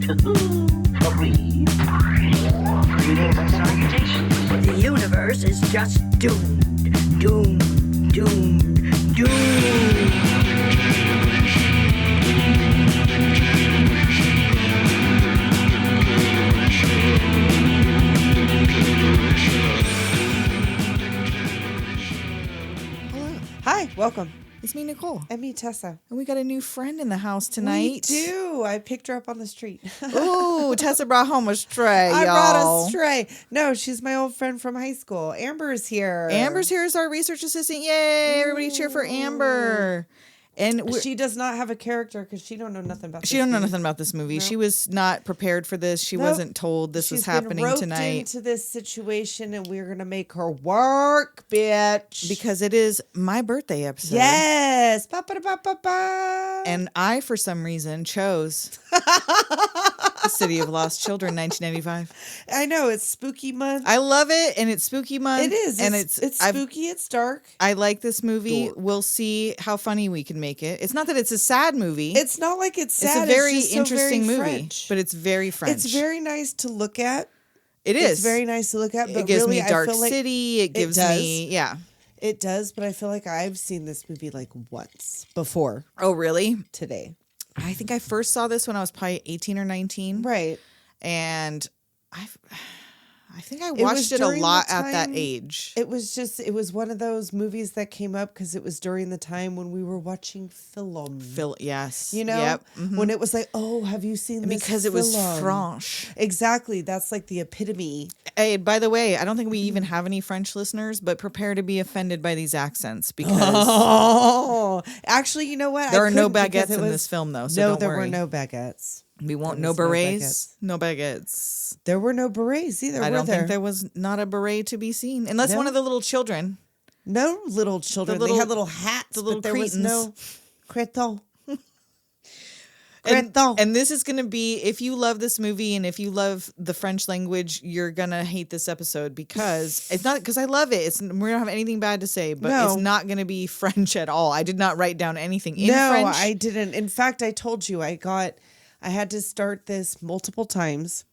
Agreed. Greetings and salutations. The universe is just doomed. Doomed. Doomed. Doomed. Hi, welcome. It's me, Nicole. And me, Tessa. And we got a new friend in the house tonight. We do. I picked her up on the street. Ooh, Tessa brought home a stray, I y'all. brought a stray. No, she's my old friend from high school. Amber's here. Amber's here as our research assistant. Yay! Everybody cheer for Amber. And she does not have a character because she don't know nothing about this she don't know movie. nothing about this movie. No. She was not prepared for this. She wasn't told this was happening roped tonight. into this situation, and we're gonna make her work, bitch. Because it is my birthday episode. Yes. Ba-ba-da-ba-ba-ba. And I, for some reason, chose The City of Lost Children, 1995. I know it's spooky month. I love it, and it's spooky month. It is, and it's spooky. It's dark. I like this movie. Dork. We'll see how funny we can make it. It's not that it's a sad movie. It's not like it's sad. It's a very just so interesting very movie, French. but it's very French. It's very nice to look at. It is. It's very nice to look at. But It gives really, me Dark I feel like City. It gives does. me, yeah. It does, but I feel like I've seen this movie like once before Oh, really? today. I think I first saw this when I was probably 18 or 19. Right. And I think I was watched it a during the lot at that time- age. It was one of those movies that came up because it was during the time when we were watching film. Yes. You know, Yep. Mhm. when it was like, oh, have you seen this? Because it was film? French. Exactly. That's like the epitome. Hey, by the way, I don't think we even have any French listeners, but prepare to be offended by these accents because Oh, actually, you know what? there I are no couldn't because baguettes it in was- this film, though. So no, don't there worry. were no baguettes. We won't. There No was no berets. No baguettes. There were no berets either. I were don't there? think there was not a beret to be seen, unless No. one of the little children. No little children. little- they had little hats, the little but there was no creton. And, Creton. and this is going to be, if you love this movie and if you love the French language, you're going to hate this episode because it's not, because I love it. We don't have anything bad to say, but No. it's not going to be French at all. I did not write down anything in No, French. I didn't. In fact, I told you I had to start this multiple times.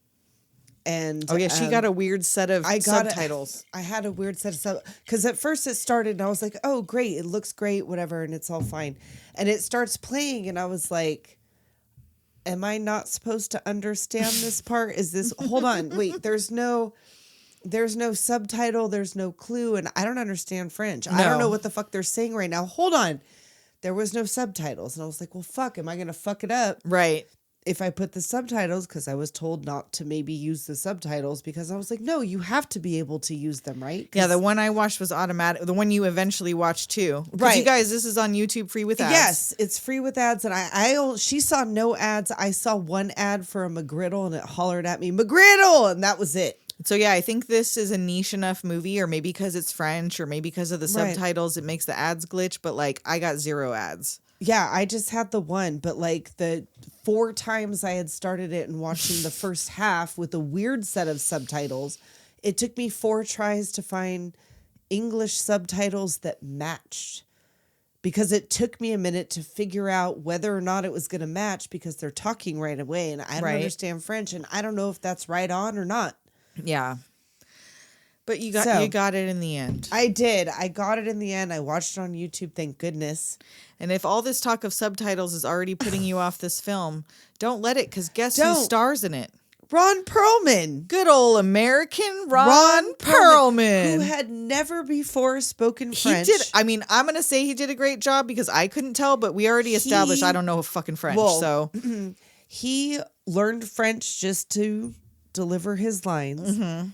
And Oh, yeah, she got a weird set of subtitles. I had a weird set of subtitles because at first it started and I was like, oh, great. It looks great, whatever. And it's all fine. And it starts playing and I was like, am I not supposed to understand this part? Is this, hold on, wait, there's no subtitle. There's no clue. And I don't understand French. I don't No. know what the fuck they're saying right now. Hold on. There was no subtitles. And I was like, well, fuck, am I going to fuck it up? Right. If I put the subtitles, because I was told not to maybe use the subtitles, because I was like, no, you have to be able to use them, right? Yeah, the one I watched was automatic. The one you eventually watched too. Right. You guys, this is on YouTube free with ads. Yes, it's free with ads. And she saw no ads. I saw one ad for a McGriddle and it hollered at me, McGriddle! And that was it. So yeah, I think this is a niche enough movie, or maybe because it's French, or maybe because of the Right. subtitles, it makes the ads glitch. But like, I got 0 ads. Yeah, I just had the one, but like the 4 times I had started it and watching the first half with a weird set of subtitles, it took me 4 tries to find English subtitles that matched. Because it took me a minute to figure out whether or not it was going to match because they're talking right away and I don't Right. understand French and I don't know if that's right on or not. Yeah. But you got it in the end. I did. I got it in the end. I watched it on YouTube, thank goodness. And if all this talk of subtitles is already putting you off this film, don't let it, because guess who Don't. stars in it? Ron Perlman. Good old American Ron Perlman. Who had never before spoken French. He did. I mean, I'm going to say he did a great job because I couldn't tell, but we already established I don't know fucking French. Well, so he learned French just to deliver his lines. Mm-hmm.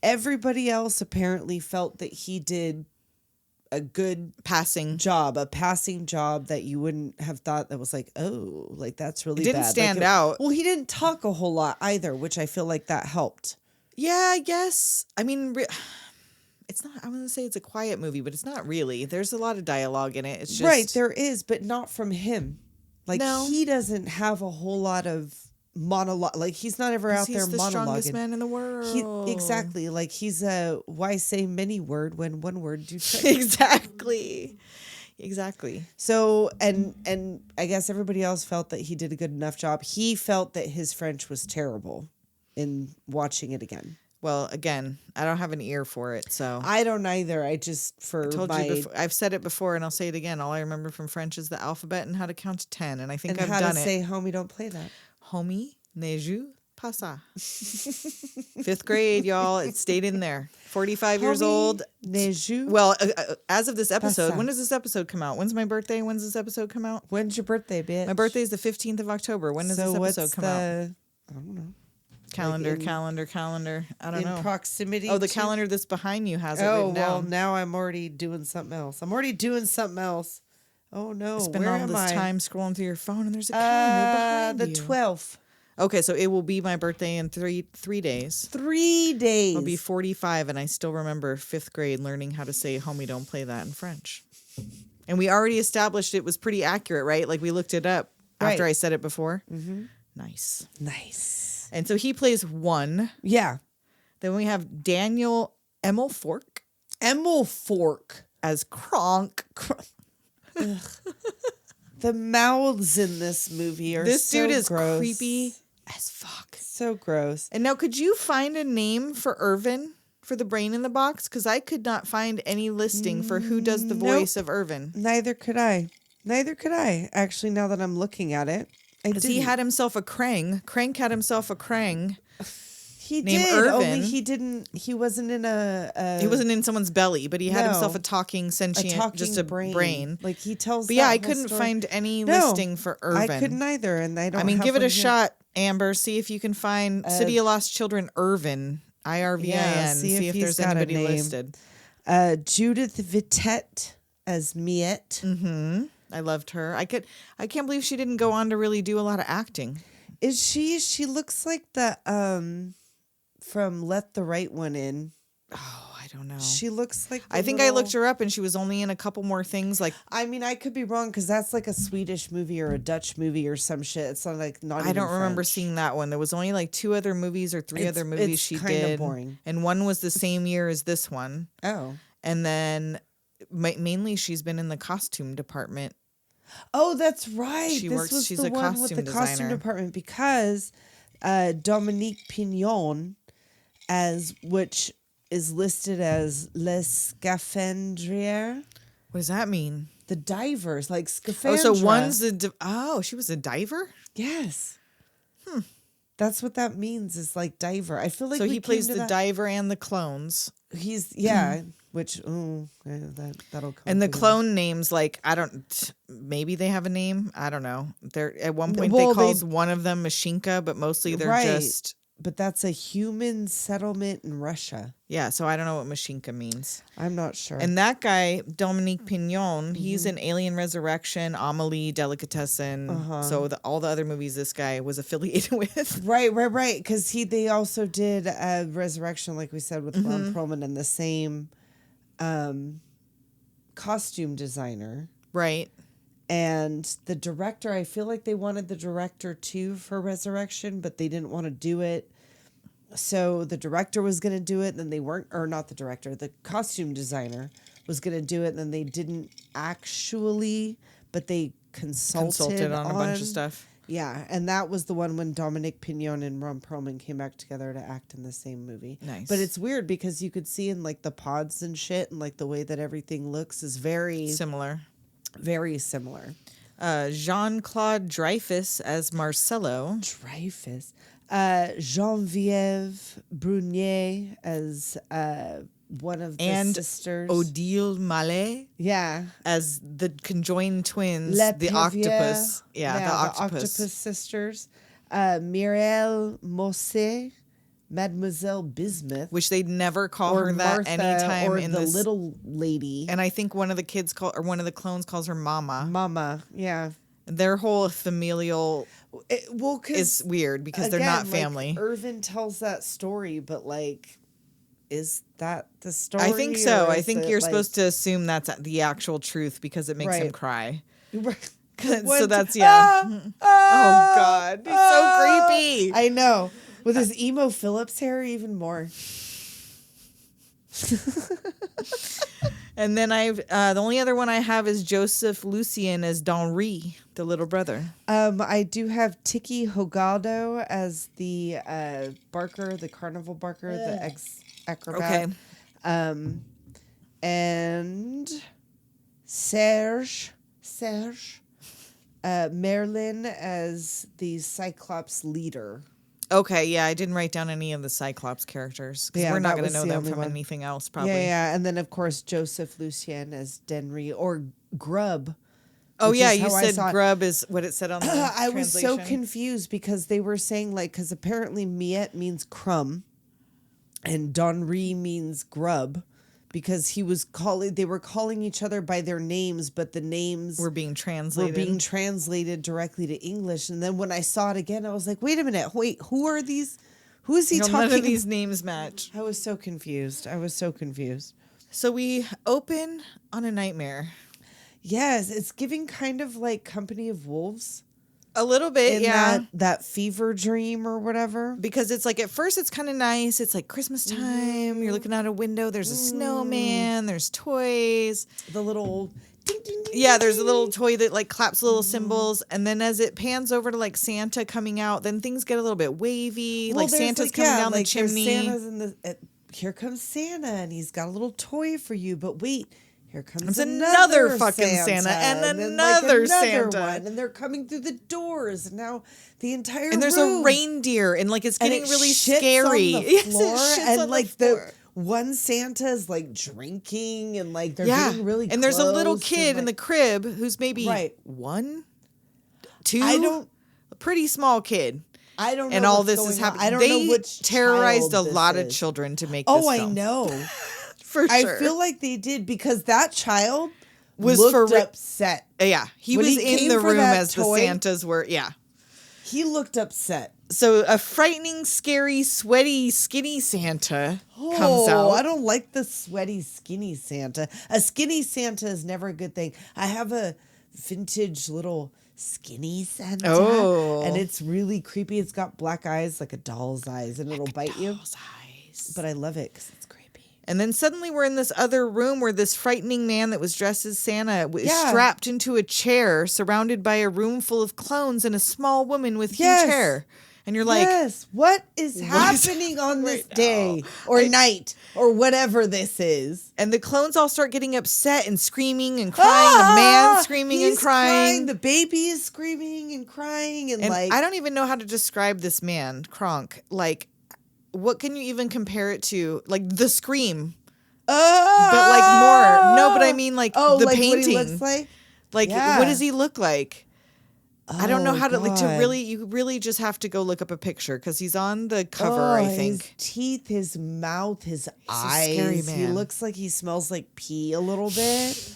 Everybody else apparently felt that he did a good passing a passing job that you wouldn't have thought that was like, oh, like that's really It didn't bad. stand Like, out. Well, he didn't talk a whole lot either, which I feel like that helped. Yeah, I guess. I mean, it's not, I'm going to say it's a quiet movie, but it's not really. There's a lot of dialogue in it. It's just. Right, there is, but not from him. Like, No. he doesn't have a whole lot of monologue. Like, he's not ever out there He's the monologuing. strongest man in the world. Exactly. Like, he's a why say many word when one word do trick. Exactly. Exactly. So, and I guess everybody else felt that he did a good enough job. He felt that his French was terrible in watching it again. Well, again, I don't have an ear for it, so I don't either. I just, for told my... you before, I've said it before, and I'll say it again. All I remember from French is the alphabet and how to count to 10, and I think and I've how done to it. say, homie, don't play that. Homie, ne joue pas ça. 5th grade, y'all. It stayed in there. 45 years Homie, old. ne joue Well, as of this episode, ça. when does this episode come out? When's my birthday? When's this episode come out? When's your birthday, bitch? My birthday is the 15th of October. When does so this what's episode come out? I don't know. Calendar. I don't in know. proximity. Oh, the to- calendar that's behind you has it Oh, written well, down. now I'm already doing something else. Oh, no. Spend Where all am this I? time scrolling through your phone, and there's a calendar behind the you. 12th. Okay, so it will be my birthday in three days. 3 days. I'll be 45, and I still remember 5th grade learning how to say "homie, don't play that" in French. And we already established it was pretty accurate, right? Like we looked it up after Right. I said it before. Mm-hmm. Nice. Nice. And so he plays 1. Yeah. Then we have Daniel Emilfork Emilfork. as Krank. The mouths in this movie are This so dude is gross. creepy as fuck. So gross. And now, could you find a name for Irvin for the brain in the box? Because I could not find any listing for who does the voice of Irvin. Neither could I. Actually, now that I'm looking at it, I Because he didn't. had himself a Krang. Krank had himself a Krang. He named did. Irvin. Only he didn't. He wasn't in a. He wasn't in someone's belly, but he had No. himself a talking, a sentient, talking just a brain. Like he tells. But yeah, that I whole couldn't story. find any No, listing for Irvin. I couldn't either, and I don't. I mean, have give it one a here. shot, Amber. See if you can find City of Lost Children Irvin. IRVIN. Yeah, see if he's there's got a anybody name. listed. Judith Vittet as Miette. I loved her. I can't believe she didn't go on to really do a lot of acting. Is she? She looks like the from Let the Right One In. Oh, I don't know. She looks like. I think I looked her up and she was only in a couple more things. Like I mean, I could be wrong because that's like a Swedish movie or a Dutch movie or some shit. It's not like not. I don't even remember French. seeing that one. There was only like 2 other movies or 3 other movies it's she kinda did. boring. And one was the same year as this one. Oh. And then mainly she's been in the costume department. Oh, that's right. She this works- was she's the a one with costume the costume designer. department because Dominique Pinon, as which is listed as Les Scaphandrières, What does that mean? the divers, like Oh, scaphandra. so one's the she was a diver? yes. That's what that means. Is like diver. I feel like So we he plays came to the that- diver and the clones. Which that'll come. And the to them. clone names, like, I don't, maybe they have a name. I don't know. They're at one point Well, they calls one of them Mashinka, but mostly they're Right. just, But that's a human settlement in Russia. yeah. So I don't know what Mashinka means. I'm not sure. And that guy, Dominique Pinon, he's in Alien Resurrection, Amelie, Delicatessen. So all the other movies this guy was affiliated with. Right. Because they also did Resurrection, like we said, with Ron Perlman and the same costume designer. Right. And the director, I feel like they wanted the director too for Resurrection, but they didn't want to do it. So the director was going to do it, and then they weren't, or not the director, the costume designer was going to do it, and then they didn't actually, but they consulted on a bunch of stuff. Yeah, and that was the one when Dominique Pinon and Ron Perlman came back together to act in the same movie. Nice. But it's weird because you could see in like the pods and shit, and like the way that everything looks is very Similar. very similar. Jean-Claude Dreyfus as Marcello. Dreyfus. Genevieve Brunet as one of the And sisters. Odille Malet Yeah. as the conjoined twins, Le the Pivier. octopus. Yeah, the octopus. sisters. Mireille Mosse, Mademoiselle Bismuth. Which they never call or her that Martha, anytime or in the this. little lady. And I think one of the kids one of the clones calls her Mama. Mama. Yeah. Their whole familial Well, is weird because they're not family. Like, Irvin tells that story, but like, is that the story? I think so. or I is think it, you're like- supposed to assume that's the actual truth because it makes him Right. cry. Right. So that's, yeah. Oh, God. He's so creepy. I know. With his Emo Philips hair, even more. And then I've the only other one I have is Joseph Lucien as Denree, the little brother. I do have Tiki Hogado as the barker, the carnival barker, the ex-acrobat. Okay. And Serge Merlin as the Cyclops leader. Okay, yeah, I didn't write down any of the Cyclops characters because Yeah, we're not that going to was know the them only from one. anything else, probably. Yeah, and then of course Joseph Lucien as Denree or Grub. Oh which yeah, is you how I said saw it. grub is what it said on the I was so translation. confused because they were saying because apparently Miette means crumb, and Denree means grub, because they were calling each other by their names, but the names We're being translated. directly to English. And then when I saw it again, I was like, wait a minute, who are these? Who is he talking? None of these names match. I was so confused. So we open on a nightmare. Yes, it's giving kind of like Company of Wolves. A little bit, In yeah. that fever dream or whatever. Because it's like at first it's kind of nice. It's like Christmas time. You're looking out a window. There's a snowman. There's toys. The little ding, ding, ding, Yeah, there's a ding. little toy that like claps little cymbals. And then as it pans over to like Santa coming out, then things get a little bit wavy. Well, like there's, Santa's coming down the there's chimney. Santa's in the here comes Santa, and he's got a little toy for you. But wait, here comes It's another fucking Santa, Santa and then, another Santa. one, and they're coming through the doors. And now the entire And there's room, a reindeer, and like it's and getting it really shits scary. on the Yes, it floor, shits and on like the floor. one Santa is like drinking, and like they're getting really and there's a little close, kid and, in the crib who's maybe Right. 1, 2. A pretty small kid. I don't know. And all what's this going is on. happening. I don't They know which terrorized a child this lot of is. children to make this Oh, I film. know. For sure. I feel like they did because that child Was looked for- upset. Yeah, he When was he in came the for room that as toy- the Santas were. Yeah. He looked upset. So a frightening, scary, sweaty, skinny Santa comes Oh, out. I don't like the sweaty, skinny Santa. A skinny Santa is never a good thing. I have a vintage little skinny Santa. Oh. And it's really creepy. It's got black eyes, like a doll's eyes, and it'll bite you. Doll's eyes. But I love it because it's creepy. And then suddenly we're in this other room where this frightening man that was dressed as Santa is Yeah. strapped into a chair, surrounded by a room full of clones and a small woman with Yes. huge hair. And you're like, yes, what is happening on this right day now? or night or whatever this is? and the clones all start getting upset and screaming and crying. A man screaming and He's crying. The baby is screaming and crying and like I don't even know how to describe this man, Krank. Like, what can you even compare it to? Like the Scream, but like more. No, but I mean like the like painting. what he looks like. Like, Yeah. what does he look like? I don't know Oh, how to like to God. really. You really just have to go look up a picture because he's on the cover. I His think teeth, his mouth, his a eyes. scary He man. looks like he smells like pee a little bit.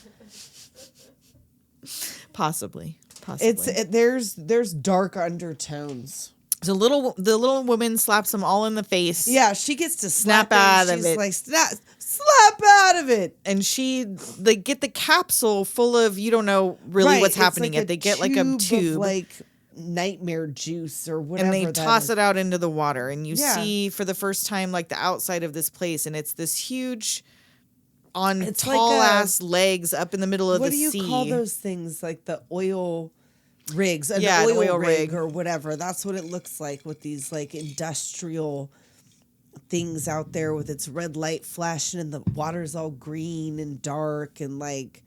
possibly. There's dark undertones. So the little woman slaps them all in the face. Yeah, she gets to Snap slap him. out of She's it. like slap out of it. And they get the capsule full of you don't know really Right, what's it's happening like yet. They get like a of, tube like nightmare juice or whatever. and they that toss is. it out into the water and you Yeah. see for the first time like the outside of this place and it's this huge on It's like tall a- ass legs up in the middle of What the do you sea. call those things? Like the oil rigs, an Yeah, an oil oil rig rig. or whatever. That's what it looks like with these like industrial things out there with its red light flashing and the water's all green and dark and like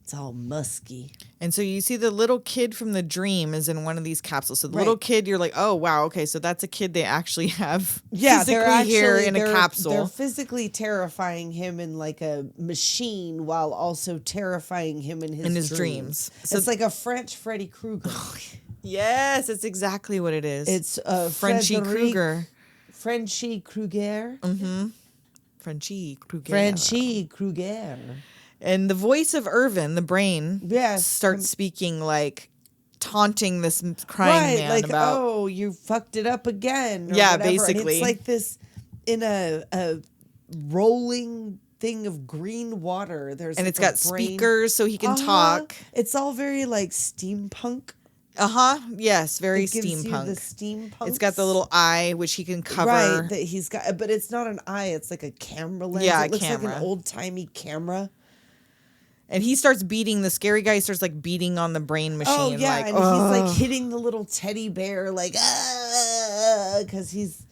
it's all musky. And so you see the little kid from the dream is in one of these capsules. So the Right. little kid, you're like, oh wow, okay, so that's a kid they actually have Yeah, physically they're actually here in a they're capsule. physically terrifying him in like a machine while also terrifying him in his dreams. So- It's like a French Freddy Krueger. Yes, it's exactly what it is. It's Frenchie Frederic- Krueger. Frenchie Krueger. Frenchie Krueger. Frenchie Krueger. And the voice of Irvin, the brain, Yes. starts speaking like taunting this crying man like, about oh, you fucked it up again. Or Yeah, whatever. And basically. it's like this in a rolling thing of green water. There's and like it's a got brain. speakers so he can Uh-huh. talk. It's all very like steampunk. Yes, very It gives you steampunk. the steampunk. It's got the little eye which he can cover. right that he's got, but it's not an eye. It's like a camera lens. Yeah, it looks like camera. an old timey camera. And he starts beating, the scary guy starts like beating on the brain machine. Oh, yeah. Like, and he's like hitting the little teddy bear, like, because he's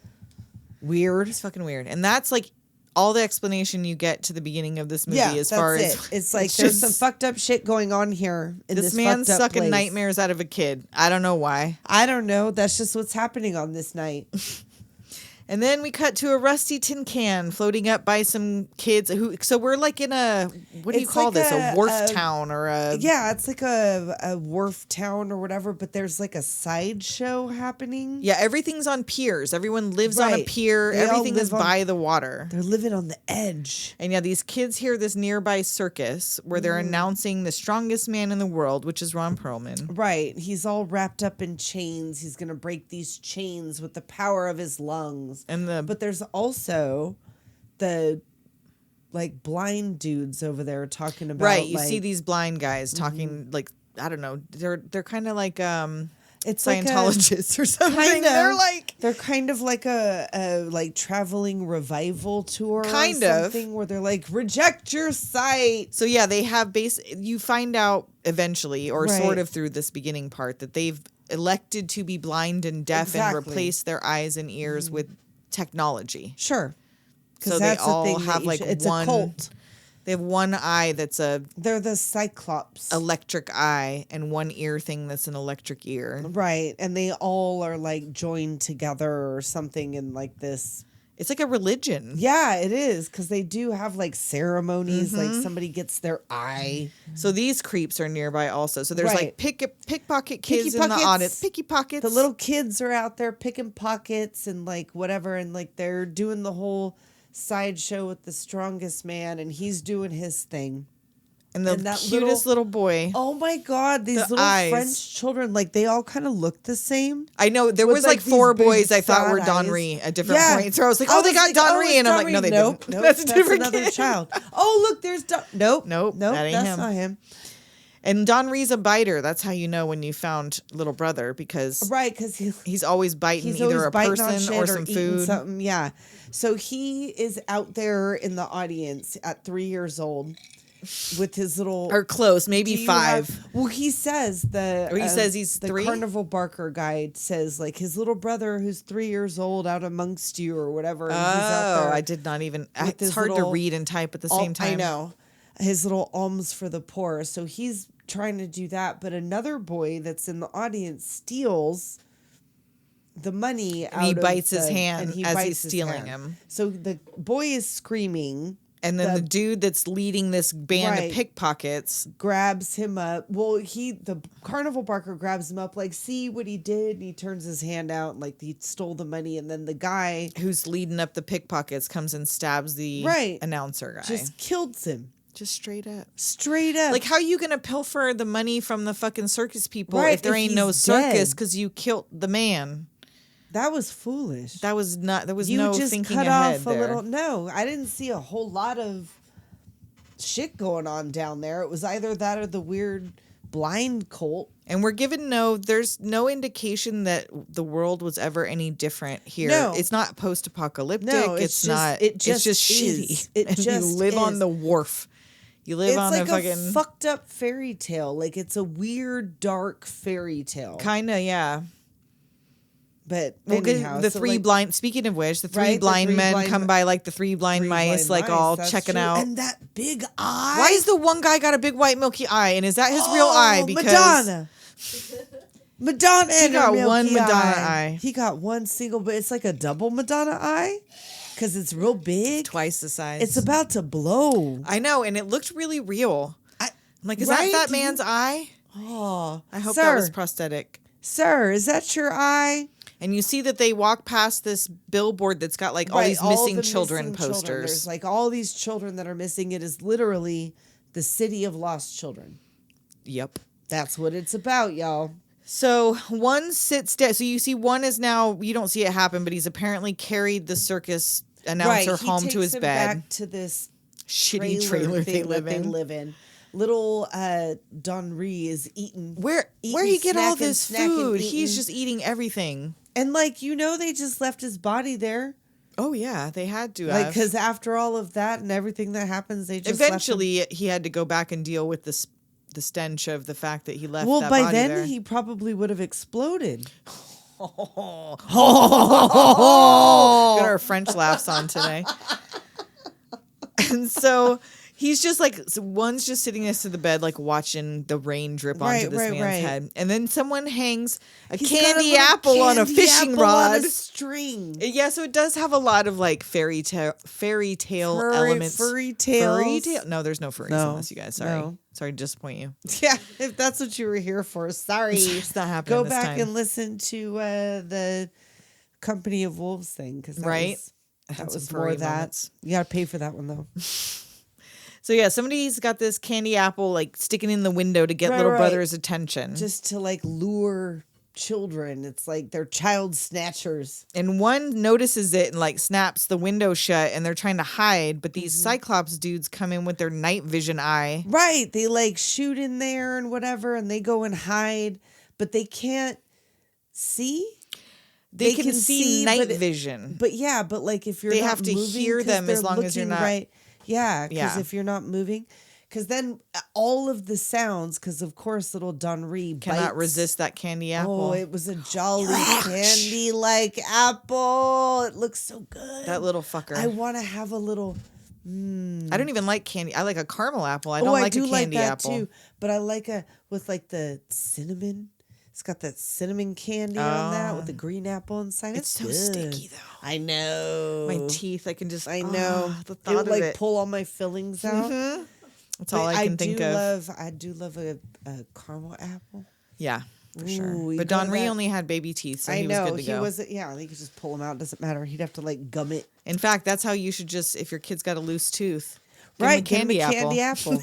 weird. It's fucking weird. And that's like all the explanation you get to the beginning of this movie as far as it. It's like there's some fucked up shit going on here in this man's fucked up sucking place. nightmares out of a kid. I don't know why. I don't know. That's just what's happening on this night. And then we cut to a rusty tin can floating up by some kids who. So we're like in a, what do you It's call like this? A wharf town or a. Yeah, it's like a wharf town or whatever, but there's like a sideshow happening. Yeah, everything's on piers. Everyone lives on a Right. pier. They all Everything is live on- by the water. They're living on the edge. And yeah, these kids hear this nearby circus where they're announcing the strongest man in the world, which is Ron Perlman. Right. He's all wrapped up in chains. He's going to break these chains with the power of his lungs. But there's also the like blind dudes over there talking about right, you like, see these blind guys talking like, I don't know, they're kind of like it's Scientologists or something. Kind of. They're kind of like a like traveling revival tour Kind or of. something where they're like, reject your sight. So yeah, they have you find out eventually or Right. sort of through this beginning part that they've elected to be blind and deaf and Exactly. replace their eyes and ears with technology. Sure. So they all have like it's one a cult. They have one eye that's a They're the Cyclops. electric eye and one ear thing that's an electric ear. Right. And they all are like joined together or something in like this. It's like a religion. Yeah, it is. Because they do have like ceremonies. Like somebody gets their eye. So these creeps are nearby also. So there's Right. like pickpocket kids in the Picky-pockets. audience. Picky pockets. The little kids are out there picking pockets and like whatever. And like they're doing the whole sideshow with the strongest man. And he's doing his thing. and the and that cutest little boy. Oh my God, these The little eyes. French children, like they all kind of look the same. I know there with, was like, like four these big boys I thought were sad eyes. Donree at different Yeah. points. So I was like, I oh, they was got like, Donree, it's and I'm like, no, they nope, didn't. Nope, That's a different another kid. child. Oh, look, there's Nope, nope, that ain't that's him. not him. And Donree's a biter. That's how you know when you found little brother because Right, because he's always biting he's either always a biting on person shit or some eating food. something. Yeah, so he is out there in the audience at 3 years old with his little. Or close, maybe Do you 5. have- well, he says Or he says he's the 3? carnival barker guy says like his little brother who's 3 years old out amongst you or whatever. and he's out Oh, there I did not even. with It's his hard to little read and type at the same time. I know his little alms for the poor. So he's trying to do that, but another boy that's in the audience steals the money out he of bites his the- hand and he as bites he's his stealing hand. him. So the boy is screaming. And then the The- dude that's leading this band Right. of pickpockets. Grabs him up. Well, the carnival barker grabs him up, like, see what he did. And he turns his hand out, like he stole the money. And then the guy Who's leading up the pickpockets comes and stabs the Right. announcer guy. just kills him Just straight up. straight up. Like, how you gonna pilfer the money from the fucking circus people Right, if there if ain't no he's circus dead. because you killed the man? that was foolish. That was not. There was You no just thinking cut ahead off there. a little. No, I didn't see a whole lot of shit going on down there. It was either that or the weird blind cult. And we're given there's no indication that the world was ever any different here. No. It's not post-apocalyptic. No, it's just- not. it It's just just is. shitty. It And you just live on is. the wharf. You live It's on like a fucking fucked up fairy tale. Like it's a weird, dark fairy tale. kinda, yeah. But Well, 'cause anyhow, the so, three like, blind. Speaking of which, the three Right, the blind three men blind come men- by like the three blind three mice, blind like mice, all that's checking true. out. And that big eye. Why is the one guy got a big white milky eye, and is that his real Oh, eye? Because Madonna. Madonna and her got milky one Madonna eye. He got one single, but it's like a double Madonna eye because it's real big. twice the size. It's about to blow. I know, and it looked really real. I'm like, is right? that Do you- man's eye? Oh, I hope sir, that was prosthetic. Sir, is that your eye? And you see that they walk past this billboard that's got like all Right, these all missing the children missing posters. There's like all these children that are missing. It is literally the city of lost children. Yep. That's what it's about, y'all. So one sits down. So you see one is now, you don't see it happen, but he's apparently carried the circus announcer he home to takes his him bed. back to this Shitty trailer they thing live that in. They live in. Little Denree is eating. Where eating, he get all snacking, this snacking, food? eating. He's just eating everything. And like, they just left his body there. Oh yeah, they had to. Like, because after all of that and everything that happens, they just eventually he had to go back and deal with the stench of the fact that he left. Well, that by body then there. he probably would have exploded. Got our French laughs on today. And so he's just like, one's just sitting next to the bed, like watching the rain drip onto this man's head. And then someone hangs a candy apple on a fishing rod. On a string. Yeah, so it does have a lot of like fairy tale elements. Furry tales. No, there's no furries in this, you guys. Sorry. No. Sorry to disappoint you. Yeah, if that's what you were here for, sorry. It's not happening Go this back time. and listen to the Company of Wolves thing. Cause that was more of that. Moments. You got to pay for that one, though. So yeah, somebody's got this candy apple like sticking in the window to get little brother's attention. Just to like lure children. It's like they're child snatchers. And one notices it and like snaps the window shut and they're trying to hide, but these Cyclops dudes come in with their night vision eye. Right. They like shoot in there and whatever and they go and hide, but they can't see. They can see night but vision. But yeah, but like if you're they not have to moving, hear 'cause them as they're long as you're looking not right. Yeah, because Yeah. if you're not moving, because then all of the sounds, because of course little Denree cannot bites. resist that candy apple. Oh, it was a jolly candy like apple. It looks so good. That little fucker. I want to have a little. I don't even like candy. I like a caramel apple. I don't like do a candy like that apple. too. But I like a with like the cinnamon. It's got that cinnamon candy on that with the green apple inside. It's so good. sticky though. I know. My teeth, I can just. I know. The It thought would of like it. pull all my fillings out. That's all I can think of. I do love a caramel apple. Yeah, for sure. Ooh, you But go to Denree that- only had baby teeth, so I he know was good to he go. wasn't. Yeah, they could just pull them out. Doesn't matter. He'd have to like gum it. In fact, that's how you should just, if your kid's got a loose tooth, Right, give him a candy apple. apple.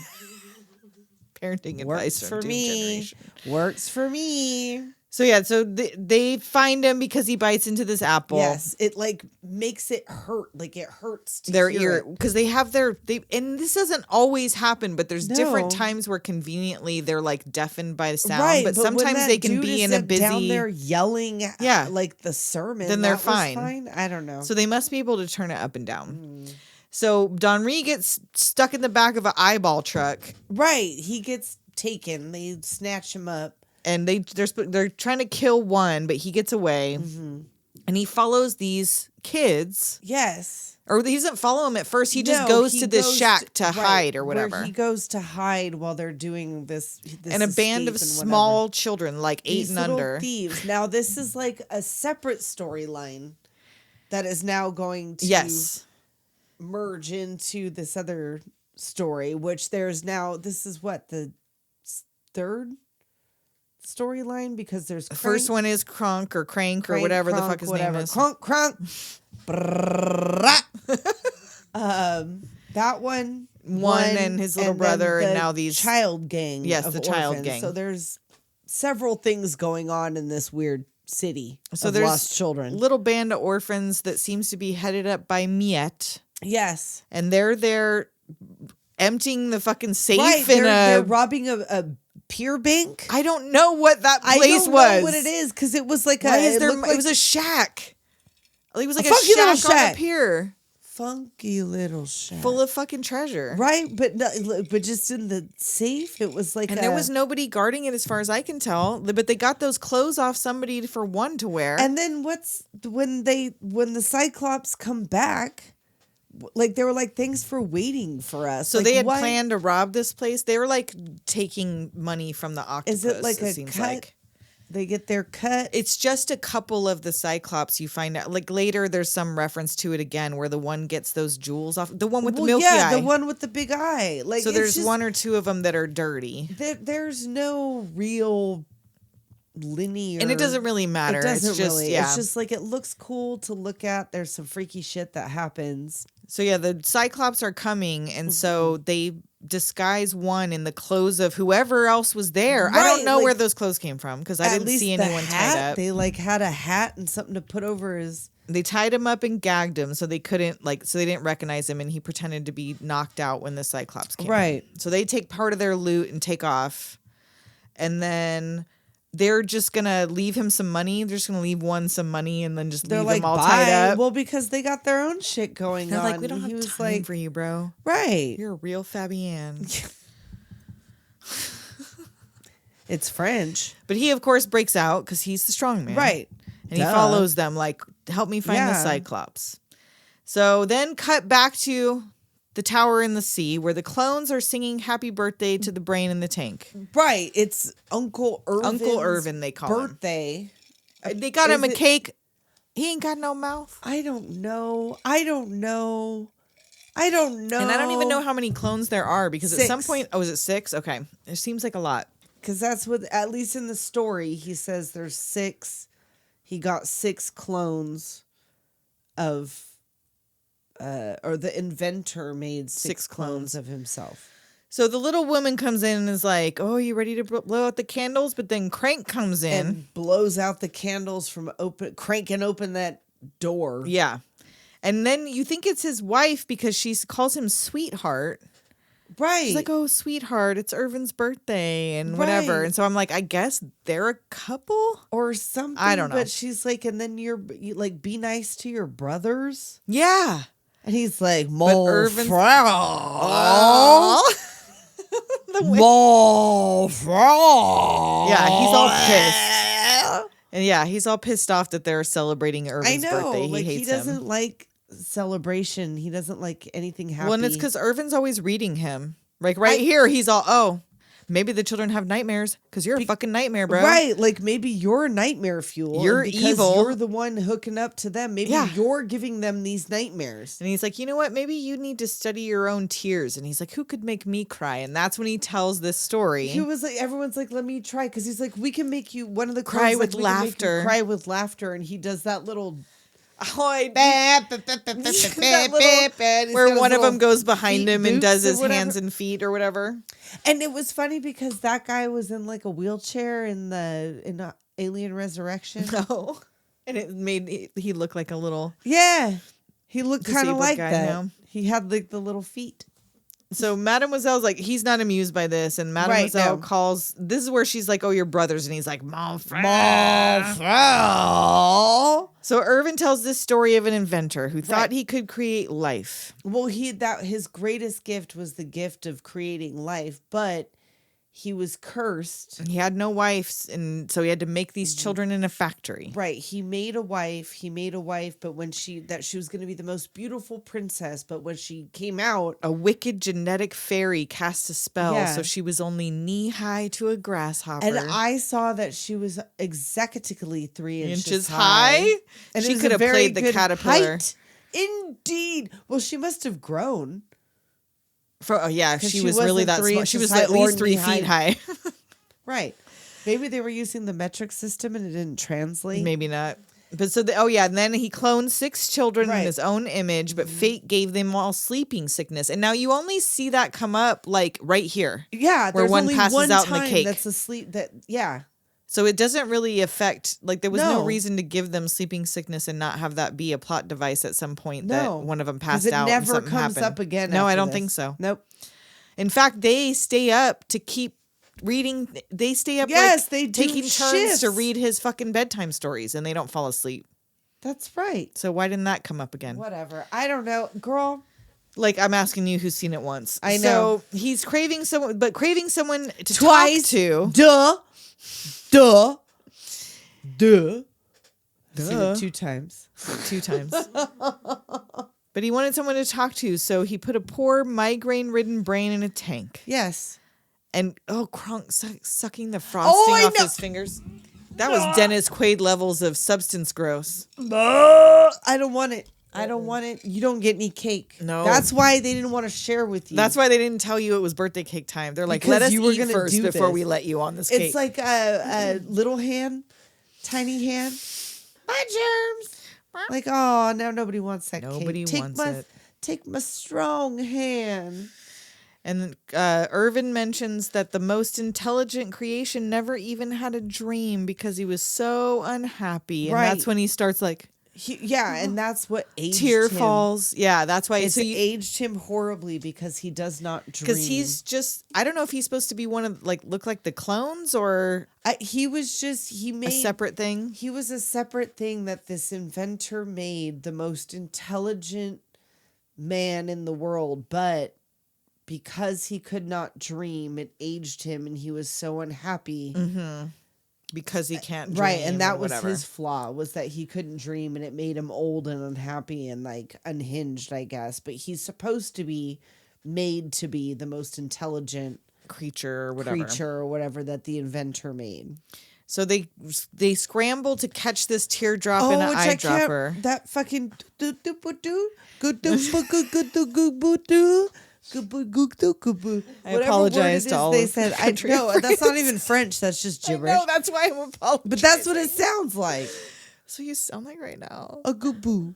Parenting advice Works from for Doom me. Generation. Works for me. So yeah, so they find him because he bites into this apple. Yes, it like makes it hurt. Like it hurts to Their hear ear, it. because they have and this doesn't always happen, but there's different No. times where conveniently they're like deafened by the sound, Right, but when sometimes that they can dude be is in a up down busy. there yelling. Yeah. like the sermon. Then they're that was fine. I don't know. So they must be able to turn it up and down. So Denree gets stuck in the back of an eyeball truck, right, he gets taken. They snatch him up. and they're trying to kill one, but he gets away, and he follows these kids. Yes. Or he doesn't follow them at first. He just No, goes he to this goes shack to right, hide or where whatever. he goes to hide while they're doing this And a band of escape and small whatever. children, like 8 These and little under. thieves. Now this is like a separate storyline that is now going to Yes. merge into this other story, which there's now, this is what, the third storyline, because there's The first one is Krank or Krank or whatever the fuck his name is. Kronk. That one And his little then brother, and the now these- child gang. Yes, of the child orphans. gang. So there's several things going on in this weird city So of there's lost children. little band of orphans that seems to be headed up by Miette, Yes, and they're there emptying the fucking safe right. in They're a. robbing a pier bank. I don't know what that I place don't was. know what it is because it was like Why a. is It there? looked like It was a shack. It was like a funky little shack on shack. a pier funky little shack. full of fucking treasure. Right, but no, but just in the safe, it was like And there was nobody guarding it as far as I can tell. But they got those clothes off somebody for one to wear. And then when the Cyclops come back, like they were like, "Thanks for waiting for us." so like, they had what? planned to rob this place. They were like taking money from the octopus. Is it like a seems cut? like. They get their cut. It's just a couple of the Cyclops you find out. Like later, there's some reference to it again where the one gets those jewels off. The one with the milky eye. the one with the big eye. Like So it's there's just, one or two of them that are dirty. There's no real linear, And it doesn't really matter. It doesn't it's just, really. Yeah. It's just like it looks cool to look at. There's some freaky shit that happens. So yeah, the Cyclops are coming, and so they disguise one in the clothes of whoever else was there. I don't Right, know like, where those clothes came from because I At didn't least see the anyone hat, tied up. They like had a hat and something to put over his. They tied him up and gagged him so they couldn't so they didn't recognize him, and he pretended to be knocked out when the Cyclops came. Right. So they take part of their loot and take off, and then they're just gonna leave him some money. They're just gonna leave one some money and then just They're leave like, him all bye. tied up. Well, because they got their own shit going They're on. like, we don't And he have was time like, for you, bro. right. You're a real Fabienne. It's French. But he, of course, breaks out because he's the strong man. Right. And he follows them like, help me find the Cyclops. So then cut back to the tower in the sea where the clones are singing happy birthday to the brain in the tank. Right. It's Uncle Irvin's Uncle Irvin, they call him. birthday. They got him a it- cake. He ain't got no mouth. I don't know. And I don't even know how many clones there are because at some 6. point, is it 6? Okay. It seems like a lot. Because that's what, at least in the story, he says there's 6. He got 6 clones of, or the inventor made 6 clones of himself. So the little woman comes in and is like, oh, you ready to blow out the candles? But then Krank comes in. And blows out the candles from Krank and open that door. Yeah. And then you think it's his wife because she calls him sweetheart. Right. She's like, oh, sweetheart, it's Irvin's birthday and whatever. Right. And so I'm like, I guess they're a couple? Or something. I don't know. But she's like, and then you like, be nice to your brothers. Yeah. And he's like, Irvin's- Yeah, he's all pissed. And yeah, he's all pissed off that they're celebrating Irvin's birthday. Like, hates he doesn't him. like celebration. He doesn't like anything happy. Well, and it's because Irvin's always reading him. Like here, he's all, oh, maybe the children have nightmares because you're a fucking nightmare, bro. Right. Like maybe you're nightmare fuel. You're and because evil. You're the one hooking up to them. Maybe you're giving them these nightmares. And he's like, you know what? Maybe you need to study your own tears. And he's like, who could make me cry? And that's when he tells this story. He was like, everyone's like, let me try. Because he's like, we can make you, one of the Cry clones, with like, we can make you laughter. Cry with laughter. And he does that little... where where one of them goes behind him and does his whatever. hands and feet or whatever. And it was funny because that guy was in like a wheelchair in Alien Resurrection. No. And it made he look like a little... Yeah. He looked kind of Disabled like guy that. now. He had like the little feet. So Mademoiselle's like, he's not amused by this. And Mademoiselle calls... This is where she's like, oh, your brothers. And he's like, mon frère. So Irvin tells this story of an inventor who thought he could create life. Well, his greatest gift was the gift of creating life, but he was cursed. And he had no wives, and so he had to make these children in a factory. Right. He made a wife, but when she was going to be the most beautiful princess, but when she came out, A wicked genetic fairy cast a spell, Yeah. so she was only knee-high to a grasshopper. and I saw that she was exactly 3 Inches high? And She it was could a have very played the good caterpillar. height. Indeed. Well, she must have grown. Yeah, 'Cause she she was really wasn't that 3 small. She inches was high at least or 3 knee-high. feet high. Right. Maybe they were using the metric system and it didn't translate. Maybe not. But so, and then he cloned 6 children in Right. his own image, but fate gave them all sleeping sickness. And now you only see that come up like right here. Yeah, where there's one only passes one out in the time cake. that's asleep. Yeah. So it doesn't really affect, like there was no No. reason to give them sleeping sickness and not have that be a plot device at some point No. that one of them 'Cause passed it out and never something comes happened. up again. No, I after don't this. think so. Nope. In fact, they stay up to keep reading. They stay up Yes, they do taking turns shifts. to read his fucking bedtime stories and they don't fall asleep. That's right. So why didn't that come up again? Whatever. I don't know. Girl. Like, I'm asking you who's seen it once. I know. So he's craving someone to Twice. talk to. Duh. Duh. I've seen Duh. it 2 times. 2 times. But he wanted someone to talk to, so he put a poor migraine-ridden brain in a tank. Yes. And, Krank sucking the frosting I off know. his fingers. That was Dennis Quaid levels of substance gross. I don't want it. I don't want it. You don't get any cake. No. That's why they didn't want to share with you. That's why they didid't tell you it was birthday cake time. They're like, Because let us you were eat gonna first do before this. we let you on this cake. It's like a little hand, tiny hand. My germs. Like, oh, now nobody wants that Nobody cake. wants it. Take my strong hand. And Irvin mentions that the most intelligent creation never even had a dream because he was so unhappy. And Right. that's when he starts like, And that's what aged Tear him. falls. Yeah, that's why. It's aged him horribly because he does not dream. Because he's just, I don't know if he's supposed to be one of, like, look like the clones or he made a separate thing. He was a separate thing that this inventor made, the most intelligent man in the world, but because he could not dream, it aged him and he was so unhappy. Mm-hmm. Because he can't dream. Right, and that was his flaw, was that he couldn't dream and it made him old and unhappy and like unhinged, I guess. But he's supposed to be made to be the most intelligent creature or whatever that the inventor made. So they scramble to catch this teardrop in an eyedropper. That fucking I apologize to all they said. I know that's not even French. That's just gibberish. I know, that's why I'm apologizing. But that's what it sounds like. So you sound like right now. A goo-boo.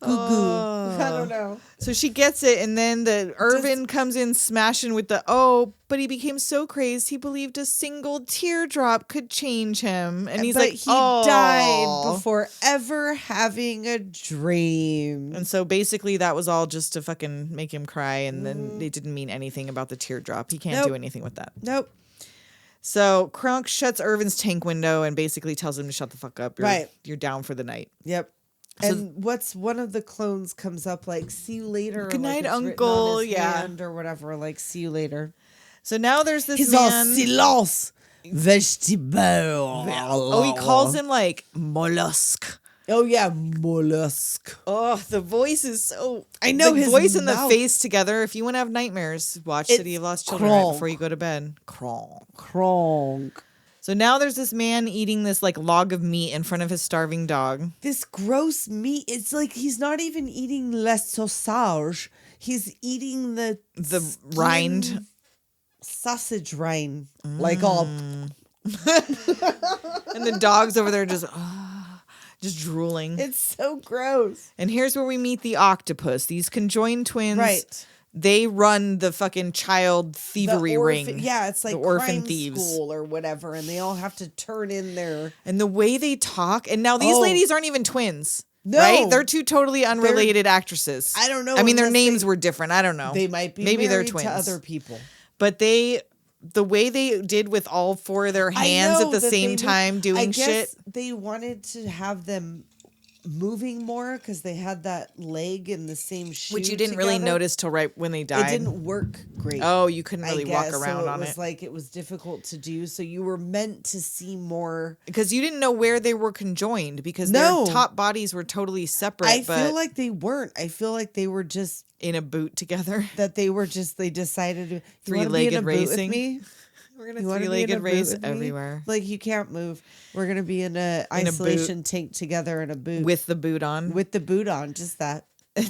I don't know. So she gets it, and then the Irvin comes in smashing with the but he became so crazed he believed a single teardrop could change him, and he's he died before ever having a dream. And so basically that was all just to fucking make him cry, and then they didn't mean anything about the teardrop. He can't do anything with that. Nope. So Krank shuts Irvin's tank window and basically tells him to shut the fuck up. You're down for the night. Yep. And one of the clones comes up like, see you later. Good night, like uncle. Hand or whatever, like, see you later. So now there's this He's man. all silence vestibule. Oh, he calls him like mollusk. Oh yeah, mollusk. Oh, the voice is so. I know his voice and the mouth. face together. If you want to have nightmares, watch City of Lost Children right before you go to bed. Krank. So now there's this man eating this like log of meat in front of his starving dog. This gross meat. It's like he's not even eating le sausage. He's eating the rind. Sausage rind. Like all. And the dog's over there just drooling. It's so gross. And here's where we meet the octopus. These conjoined twins. Right. They run the fucking child thievery ring. Yeah, it's like the orphan crime thieves. School or whatever, and they all have to turn in their. And the way they talk, and now these ladies aren't even twins. No. Right? They're two totally unrelated actresses. I don't know. I mean, their names were different. I don't know. They might be maybe they're married twins to other people. But the way they did with all four of their hands at the same time doing shit. They wanted to have them moving more because they had that leg in the same shoe, which you didn't really notice till right when they died. It didn't work great. Oh, you couldn't really walk around on it. It was like it was difficult to do. So you were meant to see more because you didn't know where they were conjoined because their top bodies were totally separate. I feel like they weren't. I feel like they were just in a boot together. That they were just. They decided to three-legged racing. With me? We're gonna three-legged race everywhere. Like you can't move. We're gonna be in a isolation tank together in a boot with the boot on. With the boot on, just that.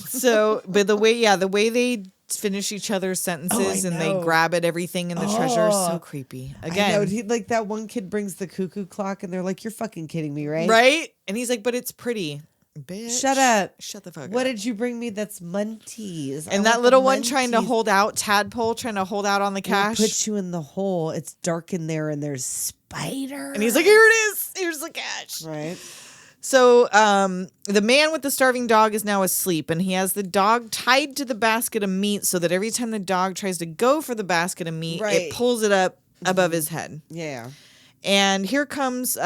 So, but the way they finish each other's sentences and they grab at everything in the treasure is so creepy. Again, I know. Like that one kid brings the cuckoo clock and they're like, "You're fucking kidding me, right?" Right? And he's like, "But it's pretty." Bitch. Shut up. Shut the fuck up. What did you bring me that's munties? And that little one trying to hold out, tadpole trying to hold out on the cash. We'll put you in the hole. It's dark in there and there's spider. And he's like, here it is. Here's the cash. Right. So the man with the starving dog is now asleep and he has the dog tied to the basket of meat so that every time the dog tries to go for the basket of meat, it pulls it up above his head. Yeah. And here comes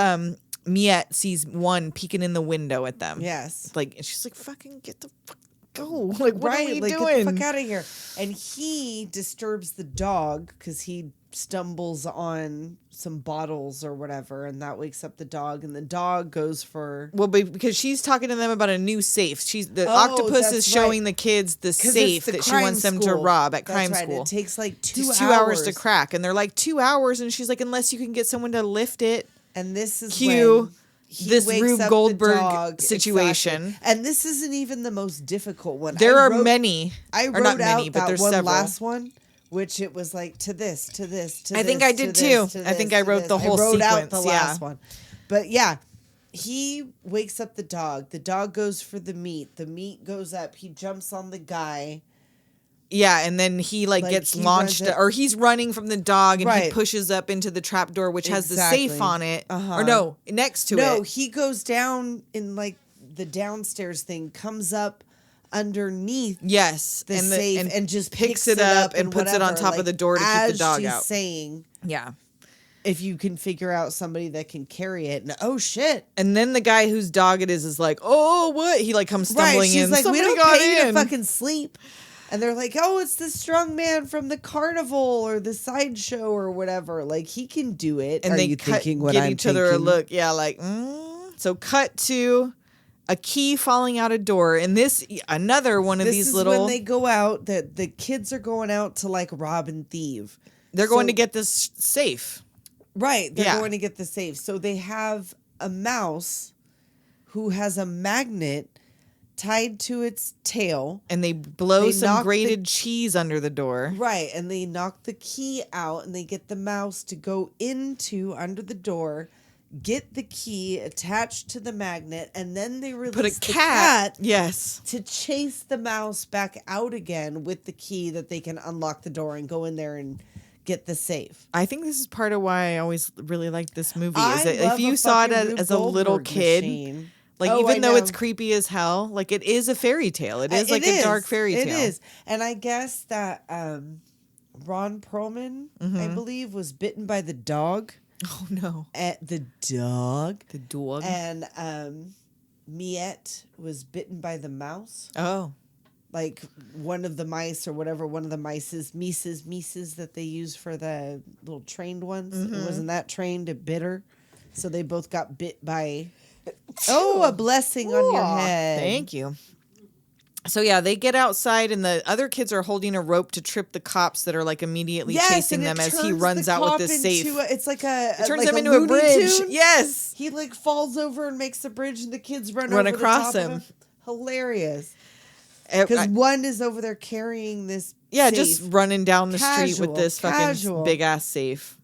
Miette sees one peeking in the window at them. Yes. Like, and she's like, fucking get the fuck go. Like, what are we doing? Get the fuck out of here. And he disturbs the dog because he stumbles on some bottles or whatever. And that wakes up the dog. And the dog goes for... Well, because she's talking to them about a new safe. The octopus is showing the kids the safe that she wants them to rob at crime school. It takes like 2 hours to crack. And they're like, 2 hours. And she's like, unless you can get someone to lift it. And this is when this Rube Goldberg situation. Exactly. And this isn't even the most difficult one. There are many. I wrote not out many, but that there's one several. Last one, which it was like to this, to this, to this. I think I did too. I think I wrote the whole sequence. I wrote out the last one. But yeah, he wakes up the dog. The dog goes for the meat. The meat goes up. He jumps on the guy. Yeah, and then he like gets he launched, runs it- or he's running from the dog, and he Right. pushes up into the trap door, which has the Exactly. safe on it. Uh-huh. Or no, next to No, it. he goes down in like the downstairs thing, comes up underneath Yes, the and safe and just picks it up and puts it on whatever, top of like, the door to keep as the dog she's out. saying, Yeah. if you can figure out somebody that can carry it, and oh shit. And then the guy whose dog it is like, oh, what? He like comes stumbling Right, she's in. like, we Somebody don't got pay you to in. fucking sleep. And they're like, oh, it's the strong man from the carnival or the sideshow or whatever. Like, he can do it. And Are they you thinking what give I'm each other a thinking? look. Yeah, like, So cut to a key falling out a door. And another one of This these is little... when they go out, that the kids are going out to like rob and thieve. They're going So- to get this safe. Right. They're Yeah. going to get the safe. So they have a mouse who has a magnet tied to its tail. And they blow They some knock grated cheese under the door. Right. And they knock the key out and they get the mouse to go under the door, get the key attached to the magnet, and then they release Put a the cat. Yes. to chase the mouse back out again with the key that they can unlock the door and go in there and get the safe. I think this is part of why I always really liked this movie. I Is that love if you a saw it fucking Rube as a little Goldberg kid, machine. like Oh, even I though know. it's creepy as hell, like it is a fairy tale. It is like a dark fairy tale. It is. And I guess that Ron Perlman, I believe, was bitten by the dog. Oh no. At the dog. The dog. And Miette was bitten by the mouse. Oh. Like one of the mice or whatever, one of the mices that they use for the little trained ones. It wasn't that trained, it bit her. So they both got bit by... Oh, a blessing on your head. Thank you. So yeah, they get outside and the other kids are holding a rope to trip the cops that are like immediately chasing and them it as he turns runs the out with cop this safe. it's like It turns like them into a Looney bridge. Tune. Yes. He like falls over and makes the bridge, and the kids run Run over across the top him. Of him. Hilarious. Because Because one is over there carrying this. yeah, safe. just running down the street Casual, with this fucking casual. big ass safe.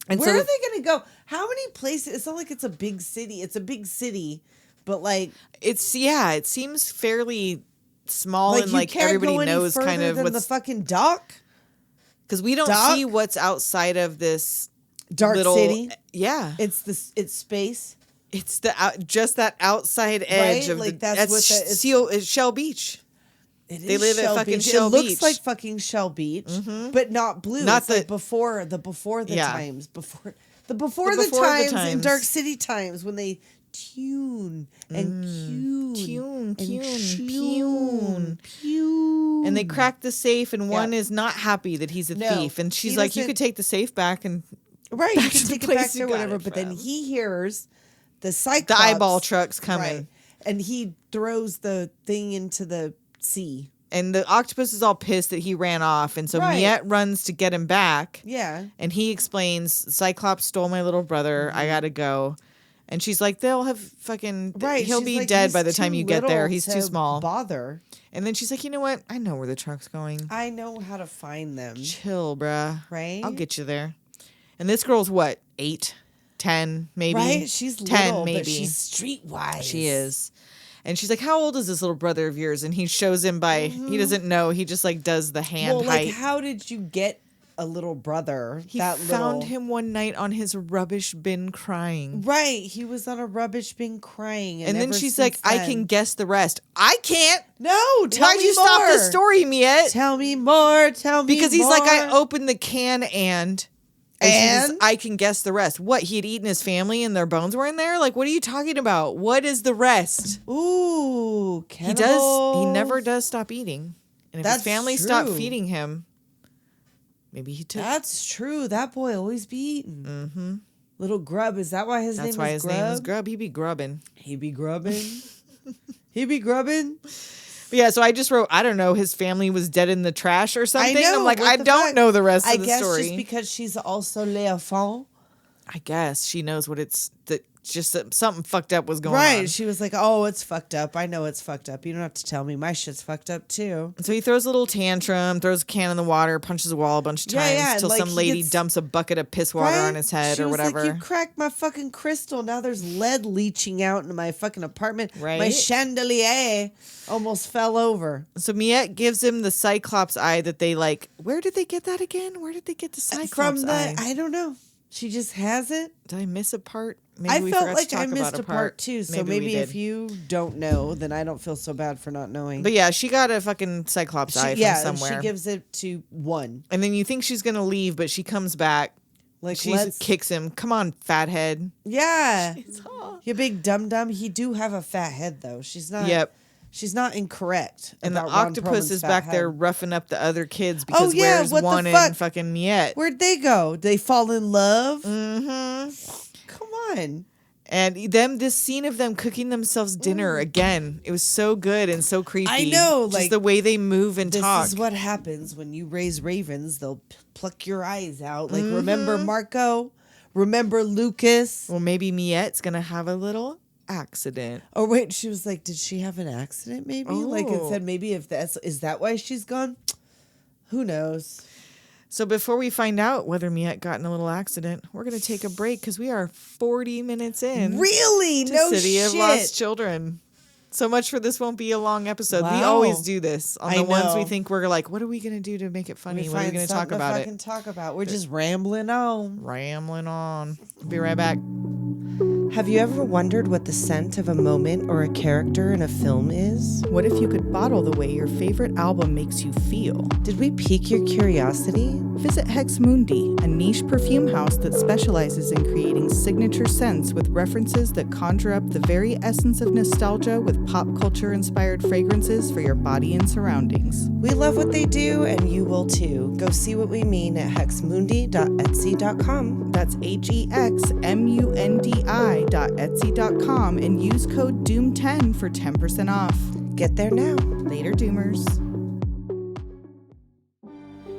And Where so are they gonna go? How many places? It's not like it's a big city. It's a big city, but like it seems fairly small like and you like can't everybody go any knows further kind of than the what's fucking dock. because we don't Dock? see what's outside of this Dark little city. Yeah, It's space. it's just that outside edge Right? of Like, the that's what the- it's Shell Beach. It They is live at Shell fucking Beach. Shell It looks Beach. like fucking Shell Beach, but not blue. Not It's like the- before the Yeah. times. Before the before the times in times. Dark City times when they tune and Tune, and tune. pune. And they crack the safe, and one Yeah. is not happy that he's a No, thief, and she's he like, "You doesn't- could take the safe back," and Right, you back can to the take it back place there, you got whatever. it But then from. he hears the Cyclops. the eyeball truck's coming. Right, and he throws the thing into the sea. And the octopus is all pissed that he ran off, and so Right. Miette runs to get him back. Yeah. And he explains, Cyclops stole my little brother. I gotta go. And she's like, they'll have fucking... Right. He'll she's be like, dead "He's by the too time you get there. little He's to too small." Bother. And then she's like, you know what? I know where the truck's going. I know how to find them. Chill, bruh. Right? I'll get you there. And this girl's what? 8? 10, maybe? Right? She's 10, little, maybe. but she's streetwise. She is. And she's like, how old is this little brother of yours? And he shows him by... He doesn't know. He just like does the hand Well, height. like, how did you get a little brother? He found him one night on his rubbish bin crying. Right. He was on a rubbish bin crying. And then ever she's since like, I then- can guess the rest. I can't. No, tell Why'd me you more. stop the story, Miette? Tell me more. Tell me Because he's like, I more. opened the can and she says, I can guess the rest. What? He had eaten his family and their bones were in there? Like, what are you talking about? What is the rest? Ooh, He does. He never cannibals. does stop eating. And if That's his family stopped true. feeding him, maybe he took. That's true. That boy always be eating. Mm-hmm. Little grub. Is that why his That's name why is his Grub? name is Grub. He be grubbing. He be grubbing. He be grubbing. But yeah, so I just wrote, I don't know, his family was dead in the trash or something. I know. I'm like, what I the don't fuck? know the rest I of the guess story. just because she's also l'enfant. I guess she knows what it's that just something fucked up was going on. Right. She was like, oh, it's fucked up. I know it's fucked up. You don't have to tell me. My shit's fucked up too. So he throws a little tantrum, throws a can in the water, punches the wall a bunch of times till some lady dumps a bucket of piss water on his head or whatever. Like, you cracked my fucking crystal. Now there's lead leaching out into my fucking apartment. Right. My chandelier almost fell over. So Miette gives him the Cyclops eye that they like. Where did they get that again? Where did they get the Cyclops eye? I don't know. She just has it. Did I miss a part? Maybe I felt like I missed a part too. So maybe if you don't know, then I don't feel so bad for not knowing. But yeah, she got a fucking Cyclops eye from somewhere. She gives it to one. And then you think she's going to leave, but she comes back. Like she kicks him. Come on, fathead. Yeah. You big dum-dum. He do have a fat head though. She's not. Yep. She's not incorrect. And the octopus is back there roughing up the other kids because where's one in fucking Miette? Where'd they go? Did they fall in love? Mm-hmm. Come on. And this scene of them cooking themselves dinner again, it was so good and so creepy. I know, just the way they move and talk. This is what happens when you raise ravens. They'll pluck your eyes out. Like, remember Marco? Remember Lucas? Well, maybe Miette's gonna have a little accident. Oh wait, she was like, did she have an accident? Maybe like it said maybe if is that why she's gone? Who knows? So before we find out whether Miette got in a little accident, we're going to take a break because we are 40 minutes in. Really? To No City shit. of Lost Children. So much for this won't be a long episode. Wow. We always do this on the I ones know. we think we're like, what are we going to do to make it funny? What are we going to talk about it? Talk about. We're just rambling on. Rambling on. Be right back. Have you ever wondered what the scent of a moment or a character in a film is? What if you could bottle the way your favorite album makes you feel? Did we pique your curiosity? Visit Hex Mundi, a niche perfume house that specializes in creating signature scents with references that conjure up the very essence of nostalgia with pop culture-inspired fragrances for your body and surroundings. We love what they do, and you will too. Go see what we mean at hexmundi.etsy.com. That's HEXMUNDI.etsy.com and use code DOOM10 for 10% off. Get there now. Later, Doomers.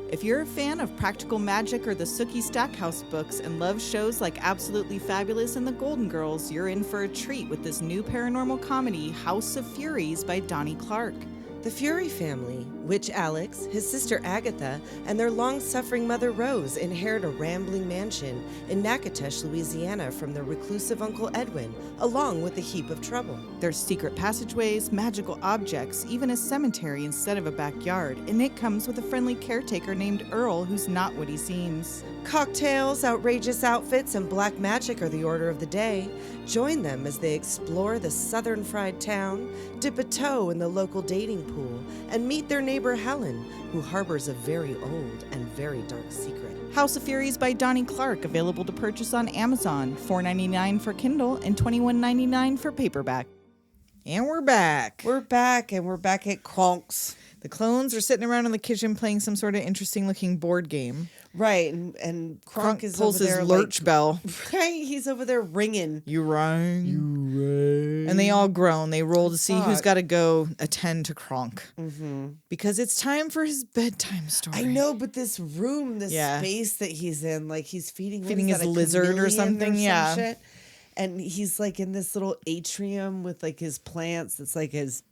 If you're a fan of Practical Magic or the Sookie Stackhouse books and love shows like Absolutely Fabulous and The Golden Girls, you're in for a treat with this new paranormal comedy, House of Furies by Donnie Clark. The Fury family, Witch Alex, his sister Agatha, and their long-suffering mother Rose inherit a rambling mansion in Natchitoches, Louisiana from their reclusive Uncle Edwin, along with a heap of trouble. There's secret passageways, magical objects, even a cemetery instead of a backyard, and it comes with a friendly caretaker named Earl who's not what he seems. Cocktails, outrageous outfits, and black magic are the order of the day. Join them as they explore the southern fried town, dip a toe in the local dating pool, and meet their neighbor Helen, who harbors a very old and very dark secret. House of Furies by Donnie Clark, available to purchase on Amazon, $4.99 for Kindle and $21.99 for paperback. And we're back. We're back, and we're back at Krank's. The clones are sitting around in the kitchen playing some sort of interesting looking board game. Right, and Krank is pulls over there his lurch bell. Right, he's over there ringing. You rang. And they all groan. They roll to see who's got to go attend to Krank. Mm-hmm. Because it's time for his bedtime story. I know, but this room, this space that he's in, like he's feeding his lizard or something. Some shit. And he's like in this little atrium with like his plants. It's like his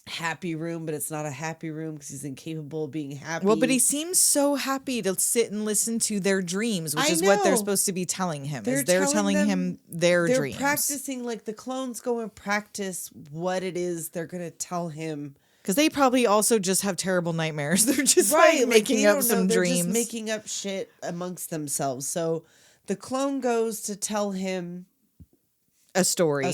happy room, but it's not a happy room because he's incapable of being happy. Well, but he seems so happy to sit and listen to their dreams, which is what they're supposed to be telling him. They're telling him their dreams. They're practicing, like the clones go and practice what it is they're going to tell him. Because they probably also just have terrible nightmares. They're just making up some dreams. They're just making up shit amongst themselves. So the clone goes to tell him a story.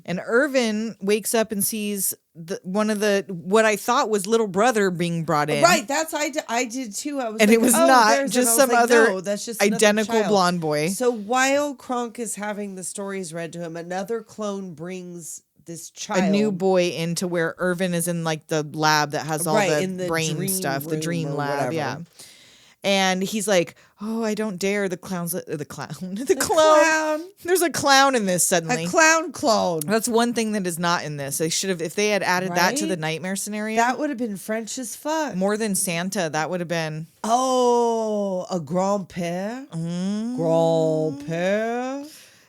And Irvin wakes up and sees one of what I thought was little brother being brought in. Right, that's I did too. I was and like, it was not just some other that's just identical blonde boy. So while Krank is having the stories read to him, another clone brings this child, a new boy, into where Irvin is in like the lab that has all the brain stuff, the dream lab, yeah. And he's like, "Oh, I don't dare." The clown. There's a clown in this suddenly. A clown clone. That's one thing that is not in this. They should have, if they had added that to the nightmare scenario. That would have been French as fuck. More than Santa, that would have been. Oh, a grand-père. Grand-père.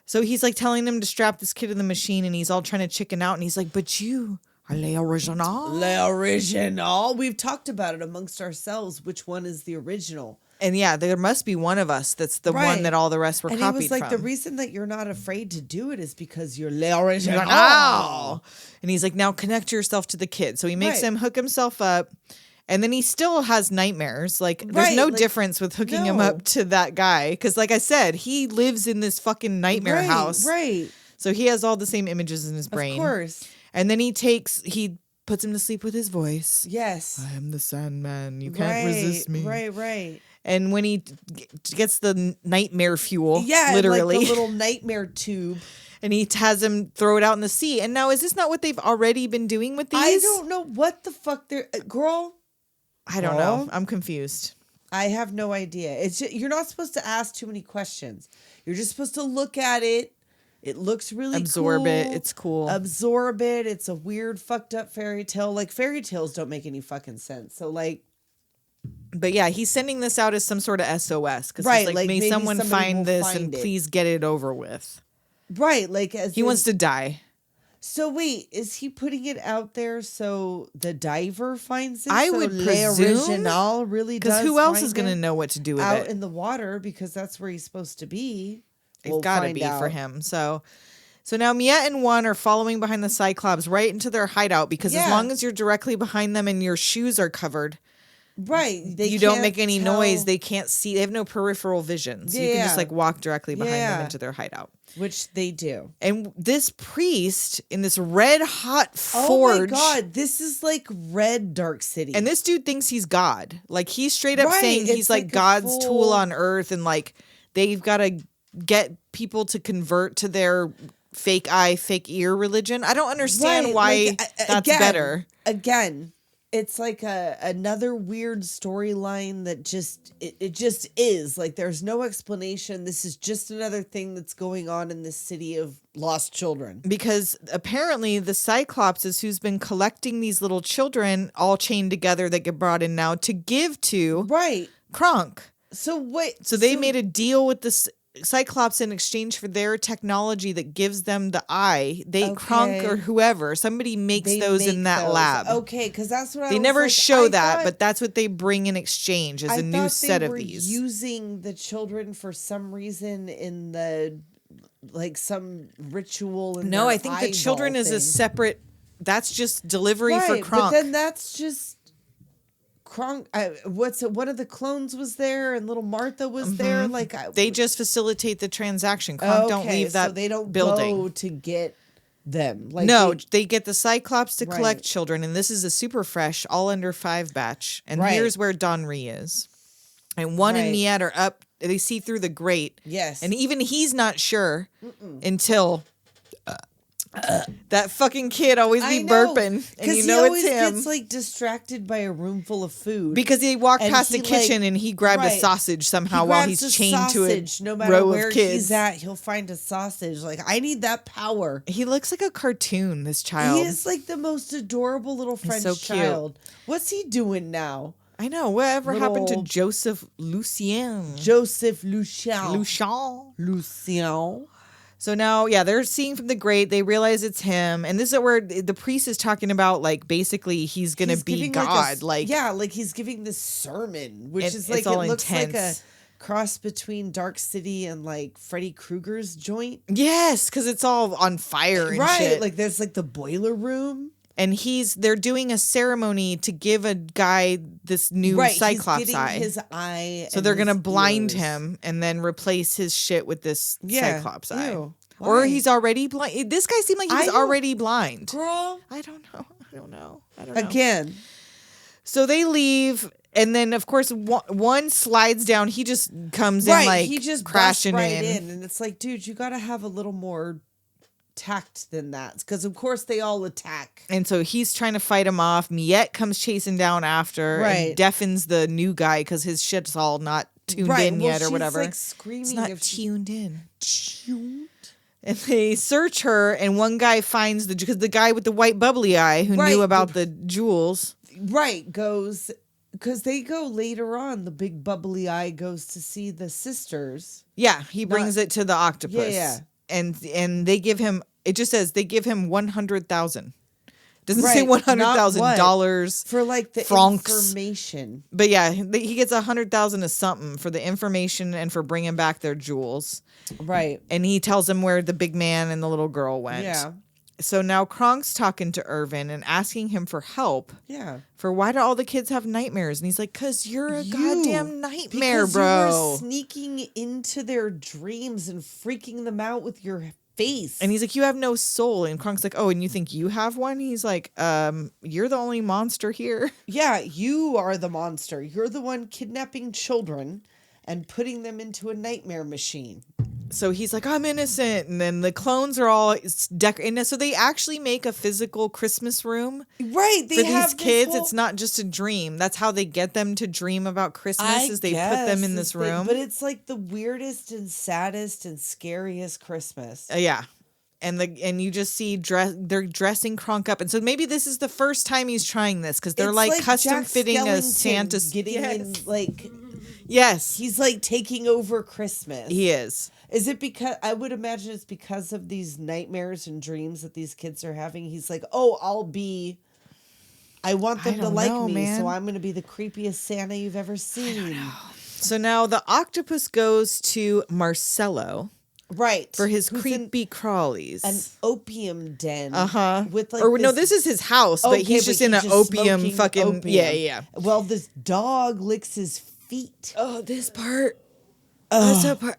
So he's like telling him to strap this kid in the machine, and he's all trying to chicken out, and he's like, but you are Le Original. Le Original. We've talked about it amongst ourselves, which one is the original. And yeah, there must be one of us that's the one that all the rest were copied from. And he was like, the reason that you're not afraid to do it is because you're Le Original. And he's like, now connect yourself to the kid. So he makes him hook himself up. And then he still has nightmares. Like, there's no difference with hooking him up to that guy. Because like I said, he lives in this fucking nightmare house. Right. So he has all the same images in his brain. Of course. And then he puts him to sleep with his voice. Yes. I am the Sandman. You can't resist me. Right. And when he gets the nightmare fuel, literally, literally, like the little nightmare tube, and he has him throw it out in the sea. And now, is this not what they've already been doing with these? I don't know what the fuck they're, girl. I don't know. I'm confused. I have no idea. It's just, you're not supposed to ask too many questions. You're just supposed to look at it. It looks really Absorb cool. it. It's cool. Absorb it. It's a weird, fucked up fairy tale. Like, fairy tales don't make any fucking sense. So, like. But yeah, he's sending this out as some sort of SOS. Because right, he's like, may someone find this and please get it over with. Right. Like, as he wants to die. So wait, is he putting it out there so the diver finds it? I would presume. Original really does. Because who else is going to know what to do with out it? in the water, because that's where he's supposed to be. It's got to be for him. So now Miette and Juan are following behind the Cyclops right into their hideout, because as long as you're directly behind them and your shoes are covered, right, you don't make any noise. They can't see. They have no peripheral vision, so you can just like walk directly behind them into their hideout, which they do. And this priest in this red hot forge. Oh my god, this is like red Dark City. And this dude thinks he's God. Like, he's straight up saying he's like God's tool on earth, and like they've got to get people to convert to their fake eye, fake ear religion. I don't understand why that's better. Again, it's like another weird storyline that just it just is. Like, there's no explanation. This is just another thing that's going on in this city of lost children. Because apparently the Cyclops is who's been collecting these little children all chained together that get brought in now to give to Krank. So wait. So they made a deal with this Cyclops in exchange for their technology that gives them the eye. Krank or whoever, somebody makes those in that lab. Okay, because that's what they never show that, but that's what they bring in exchange as a new set of these. Using the children for some reason in the like some ritual. No, I think the children is a separate. That's just delivery for Krank. But then that's just. Krank, one of the clones was there, and little Martha was there. Like, they just facilitate the transaction. Krank don't leave that. So they don't building. Go to get them. Like, no, they get the Cyclops to collect children, and this is a super fresh, all under 5 batch. And here's where Denree is, and Juan and Miette are up. They see through the grate. Yes, and even he's not sure until. That fucking kid always be burping, and you know it's him. He always gets like distracted by a room full of food because he walked past the kitchen and he grabbed a sausage somehow while he's chained to a no matter row where of kids. He's at, he'll find a sausage. Like, I need that power. He looks like a cartoon. This child. He is like the most adorable little French child. What's he doing now? I know. Whatever happened to Joseph Lucien? Lucien. So now, they're seeing from the grate. They realize it's him. And this is where the priest is talking about, like, basically he's going to be God. Like he's giving this sermon, which is like, it looks intense. Like a cross between Dark City and, like, Freddy Krueger's joint. Yes, because it's all on fire and shit. Like, there's, like, the boiler room. And they're doing a ceremony to give a guy this new Cyclops he's eye. His eye. So they're going to blind him and then replace his shit with this Cyclops eye. Why? Or he's already blind. This guy seemed like he was already blind. Girl. I don't know. Again. So they leave. And then, of course, one slides down. He just comes in like he just crashing in. And it's like, dude, you got to have a little more tact than that, because of course they all attack, and so he's trying to fight him off. Miette comes chasing down after and deafens the new guy because his shit's all not tuned in yet or whatever. Like screaming, it's not tuned in. And they search her, and one guy finds because the guy with the white bubbly eye who knew about the jewels goes, because they go later on. The big bubbly eye goes to see the sisters. Yeah, he brings it to the octopus. Yeah. and they give him. It just says they give him $100,000. Doesn't say Right, $100,000 for like the francs. information. But yeah, he gets $100,000 of something for the information and for bringing back their jewels. Right. And he tells them where the big man and the little girl went. Yeah. So now Krank's talking to Irvin and asking him for help. Yeah. For why do all the kids have nightmares? And he's like, "'Cause you're a goddamn nightmare, because bro." You were sneaking into their dreams and freaking them out with your face. And he's like, "You have no soul." And Krank's like, "Oh, and you think you have one?" He's like, "You're the only monster here." Yeah, you are the monster. You're the one kidnapping children and putting them into a nightmare machine. So he's like, "I'm innocent." And then the clones are all decorated. So they actually make a physical Christmas room. Right. For these kids, it's not just a dream. That's how they get them to dream about Christmas is they put them in this room. But it's like the weirdest and saddest and scariest Christmas. Yeah. And you just see they're dressing Kronk up. And so maybe this is the first time he's trying this because they're It's like custom Jack fitting a Skellington Santa. getting in, like, yes. he's like taking over Christmas. He is. Is it because, I would imagine it's because of these nightmares and dreams that these kids are having. He's like, oh, I want them to like me, man. so I'm going to be the creepiest Santa you've ever seen. So now the octopus goes to Marcello. Right. For his Who's creepy crawlies. an opium den. With like no, this is his house, but he's just in an opium smoking fucking opium. Yeah. Well, this dog licks his feet. Oh, this part. That's a part.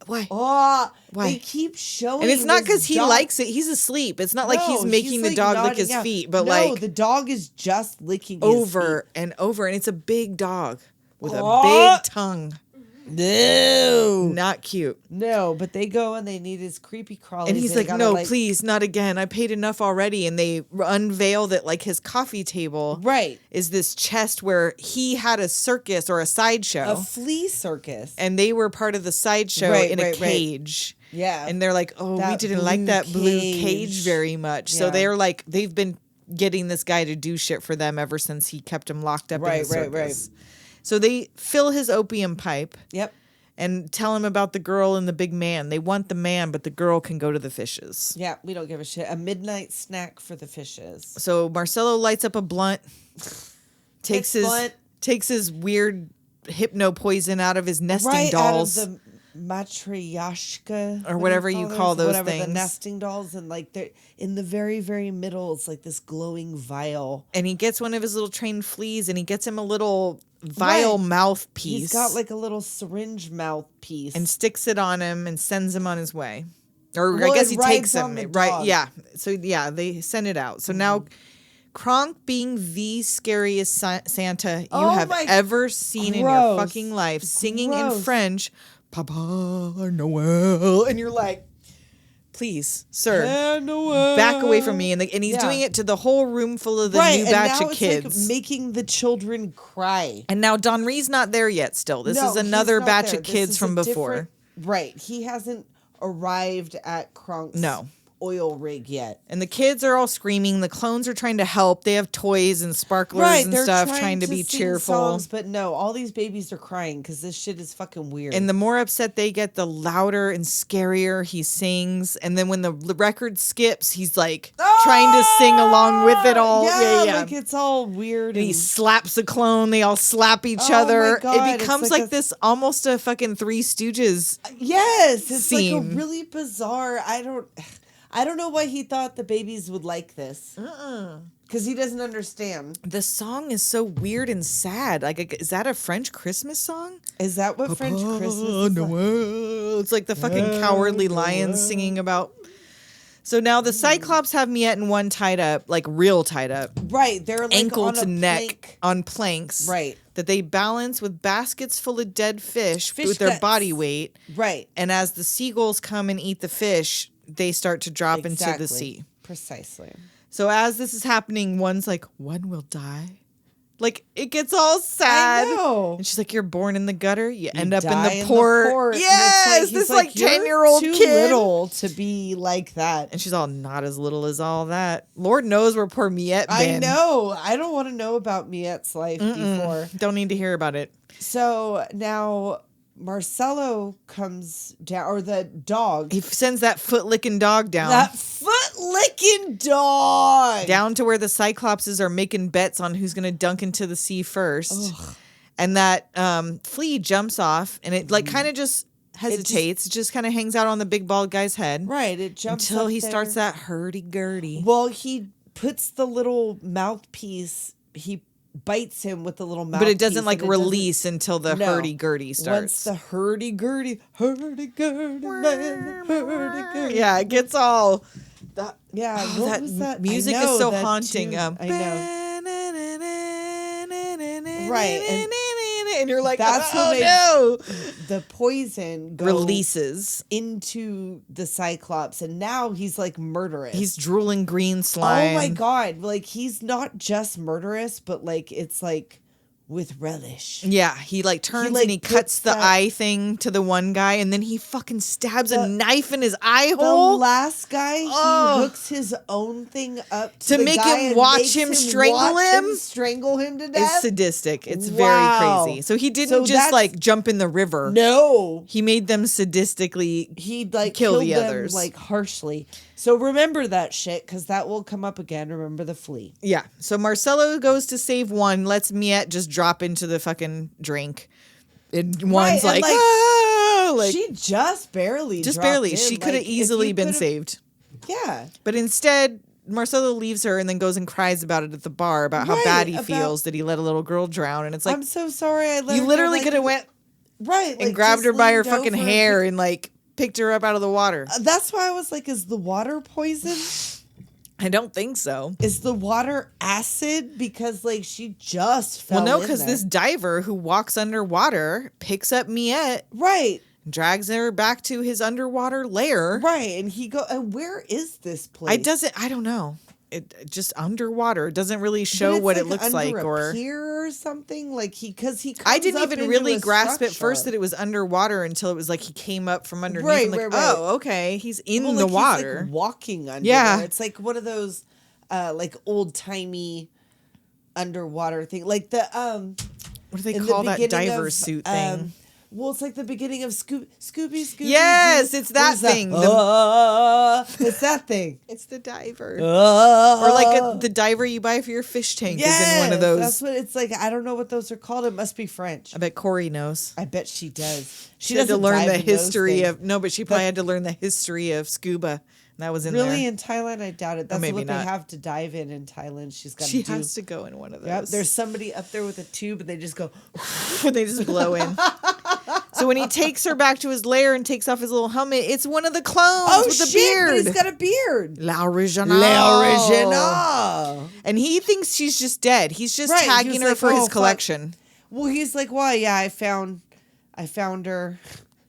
Why? Oh, Why? they keep showing. And it's not this because he dog- likes it. He's asleep. It's not like he's making the like dog lick nodding his out. feet, but no, like the dog is just licking over his feet. and over, and it's a big dog with a Oh. big tongue. No, Not cute. no, but they go and they need his creepy crawlies. And he's They like, gotta, "No, please, not again. I paid enough already." And they unveil that like his coffee table Right, is this chest where he had a circus or a sideshow. a flea circus. And they were part of the sideshow Right, in a right, right. cage. Yeah. And they're like, "Oh, we That didn't like blue that blue cage cage. very much." So Yeah. they're like, they've been getting this guy to do shit for them ever since he kept him locked up in the Right, circus. right. So they fill his opium pipe Yep. and tell him about the girl and the big man. They want the man, but the girl can go to the fishes. Yeah, we don't give a shit. A midnight snack for the fishes. So Marcello lights up a blunt, takes his weird hypno poison out of his nesting dolls. Out of the matryoshka Or whatever you call those whatever the things. nesting dolls, and like they're in the very, very middle, it's like this glowing vial. And he gets one of his little trained fleas and he gets him a little vial Right. mouthpiece. He's got like a little syringe mouthpiece. and sticks it on him and sends him on his way. Or Well, I guess it he takes rides on him. the Right. dog. Yeah. So yeah, they send it out. So now Kronk being the scariest Santa you Oh have my- ever seen in your Gross. fucking life, singing in Gross. French, Papa Noel. And you're like, please, sir, back away from me. And he's Yeah. doing it to the whole room full of the right, new and batch now of it's kids. like making the children cry. And now Denree's not there yet still. This No, is he's another not batch there. of This kids is from a before. different- Right. He hasn't arrived at Kronk's oil rig yet. And the kids are all screaming. The clones are trying to help. They have toys and sparklers and they're stuff trying to be sing cheerful. songs, but no, all these babies are crying because this shit is fucking weird. And the more upset they get, the louder and scarier he sings. And then when the record skips, he's like trying to sing along with it all. Yeah. Like it's all weird. And he slaps the clone. They all slap each Oh my other. God, It it's becomes like like a- this almost a fucking Three Stooges. Yes, it's like scene. a really bizarre. I don't know why he thought the babies would like this. Because he doesn't understand. The song is so weird and sad. Like, is that a French Christmas song? Is that what French Christmas is like? Noel. It's like the fucking cowardly lions singing about. So now the Cyclops have Miette and one tied up, like real tied up, Right, they're like ankle on to a neck plank. on planks. Right. That they balance with baskets full of dead fish Fish with their guts. body weight. Right. And as the seagulls come and eat the fish, they start to drop into the Exactly. sea. Precisely. So as this is happening, one's like, one will die. Like, it gets all sad. I know. And she's like, you're born in the gutter. You end up in Die the port. And it's Yes, he's this like "You're 10-year-old too kid. little to be like that. And she's all, not as little as all that. Lord knows where poor Miette I been. know. I don't want to know about Miette's life before. Don't need to hear about it. So now Marcello comes down, or the dog. He sends that foot-licking dog down. That foot-licking dog! Down to where the Cyclopses are making bets on who's going to dunk into the sea first. Ugh. And that flea jumps off, and it, like, kind of just hesitates. It just kind of hangs out on the big bald guy's head. Right, it jumps until up he there. starts that hurdy-gurdy. Well, he puts the little mouthpiece, he bites him with the little mouthpiece. But it doesn't, like, release until the hurdy-gurdy starts. Once the hurdy-gurdy, hurdy-gurdy, man, hurdy-gurdy. Yeah, it gets all... Yeah, what was that? Music is so haunting. I know. Right, and you're like, that's oh when no! The poison releases into the Cyclops, and now he's like murderous. He's drooling green slime. Oh my god! Like he's not just murderous, but like it's like with relish. Yeah, he like turns and he cuts the eye thing to the one guy, and then he fucking stabs a knife in his eye hole. The last guy, he hooks his own thing up to make him watch him strangle him. Strangle him to death. It's sadistic. It's very crazy. So he didn't just like jump in the river. No, he made them sadistically. He like kill the them, others like harshly. So remember that shit, because that will come up again. Remember the flea. Yeah. So Marcello goes to save one, lets Miette just drop into the fucking drink. And one's like, ah! Like, she just barely in. She could have easily been saved. Yeah. But instead, Marcello leaves her and then goes and cries about it at the bar, about how bad he feels that he let a little girl drown. And it's like, I'm so sorry. I let you her literally go, could have went and grabbed her by her fucking hair and like picked her up out of the water. That's why I was like, is the water poison? I don't think so. Is the water acid? Because like she just fell. Well, no, because this diver who walks underwater picks up Miette, right, drags her back to his underwater lair, right, and he go. And where is this place? I don't know. It just underwater. It doesn't really show what it looks like, or a pier or something. Like because he. I didn't even really grasp at first that it was underwater until it was like he came up from underneath. Right, I'm like, oh, okay, he's in the water, he's like walking under. Yeah, there. It's like one of those, like old timey underwater thing, like the What do they call that diver suit thing? Well, it's like the beginning of Scooby. Yes, it's that thing. It's that thing. It's the diver. Or like the diver you buy for your fish tank is in one of those. That's what it's like. I don't know what those are called. It must be French. I bet Corey knows. I bet she does. She had to learn the history of... No, but she probably had to learn the history of scuba. That was in there. Really, in Thailand? I doubt it. That's maybe what not. they have to dive in Thailand. She has to go in one of those. Yep, there's somebody up there with a tube, and they just go... they just blow in. So when he takes her back to his lair and takes off his little helmet, it's one of the clones with the beard. But he's got a beard. L'original. And he thinks she's just dead. He's just tagging her for his collection. Well, he's like, well, yeah, I found her.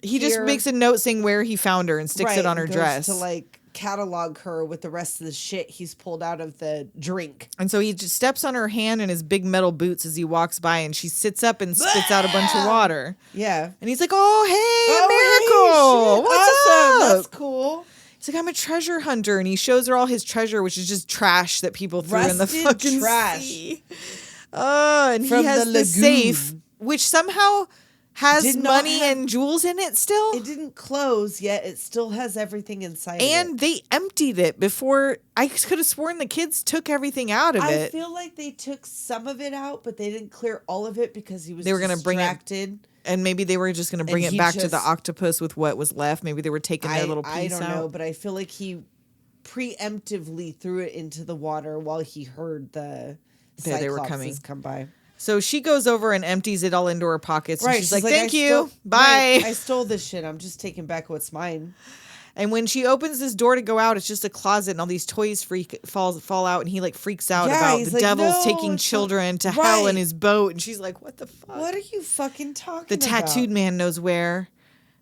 He just makes a note saying where he found her and sticks it on her dress. To like catalog her with the rest of the shit he's pulled out of the drink. And so he just steps on her hand in his big metal boots as he walks by, and she sits up and spits out a bunch of water. Yeah. And he's like, oh, hey, a miracle. What's up? That's cool. He's like, I'm a treasure hunter. And he shows her all his treasure, which is just trash that people threw in the fucking sea. Oh, and he has the safe, which somehow has money and jewels in it still. It didn't close yet. It still has everything inside and of it. They emptied it before. I could have sworn the kids took everything out of it. I feel like they took some of it out, but they didn't clear all of it because he was going to bring it. And maybe they were just going to bring it back to the octopus with what was left. Maybe they were taking their little piece out. I don't know, but I feel like he preemptively threw it into the water while he heard the Cyclopses come by. So she goes over and empties it all into her pockets. Right. And she's like, thank you. Bye. Right, I stole this shit. I'm just taking back what's mine. And when she opens this door to go out, it's just a closet and all these toys fall out. And he like freaks out about the devil's taking children to hell in his boat. And she's like, what the fuck? What are you fucking talking about? The tattooed man knows where.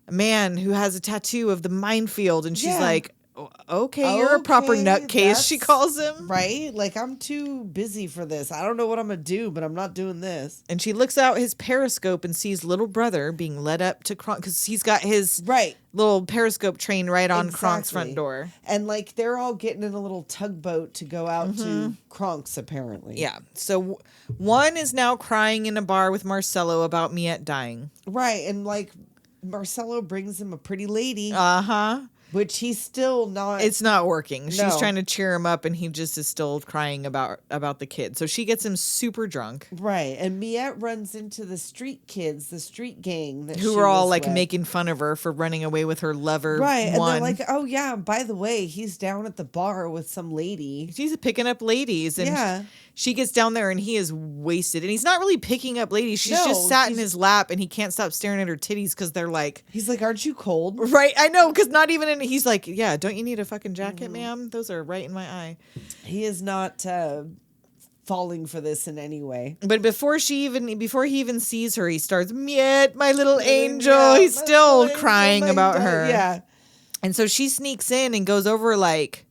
A man who has a tattoo of the minefield. And she's like, okay, you're a proper nutcase, she calls him. Right? Like, I'm too busy for this. I don't know what I'm going to do, but I'm not doing this. And she looks out his periscope and sees little brother being led up to Krank, because he's got his little periscope train right on Krank's front door. And, like, they're all getting in a little tugboat to go out to Krank's, apparently. Yeah. So one is now crying in a bar with Marcello about Miette dying. Right. And, like... Marcelo brings him a pretty lady. Uh-huh. Which he's still not. It's not working. She's No. trying to cheer him up, and he just is still crying about the kid. So she gets him super drunk. Right. And Miette runs into the street kids, the street gang. That Who she are all was like with. making fun of her for running away with her lover. Right. And one. they're like, oh, yeah, by the way, he's down at the bar with some lady. He's picking up ladies. And Yeah. she gets down there, and he is wasted. And he's not really picking up ladies. She's No, just sat in he's- his lap, and he can't stop staring at her titties because they're like... He's like, aren't you cold? Right, I know, because not even in... He's like, yeah, don't you need a fucking jacket, Mm-hmm. ma'am? Those are right in my eye. He is not falling for this in any way. But before he even sees her, he starts, Miette, my little angel. Yeah, He's my still little crying angel, about my her. daughter. Yeah. And so she sneaks in and goes over like...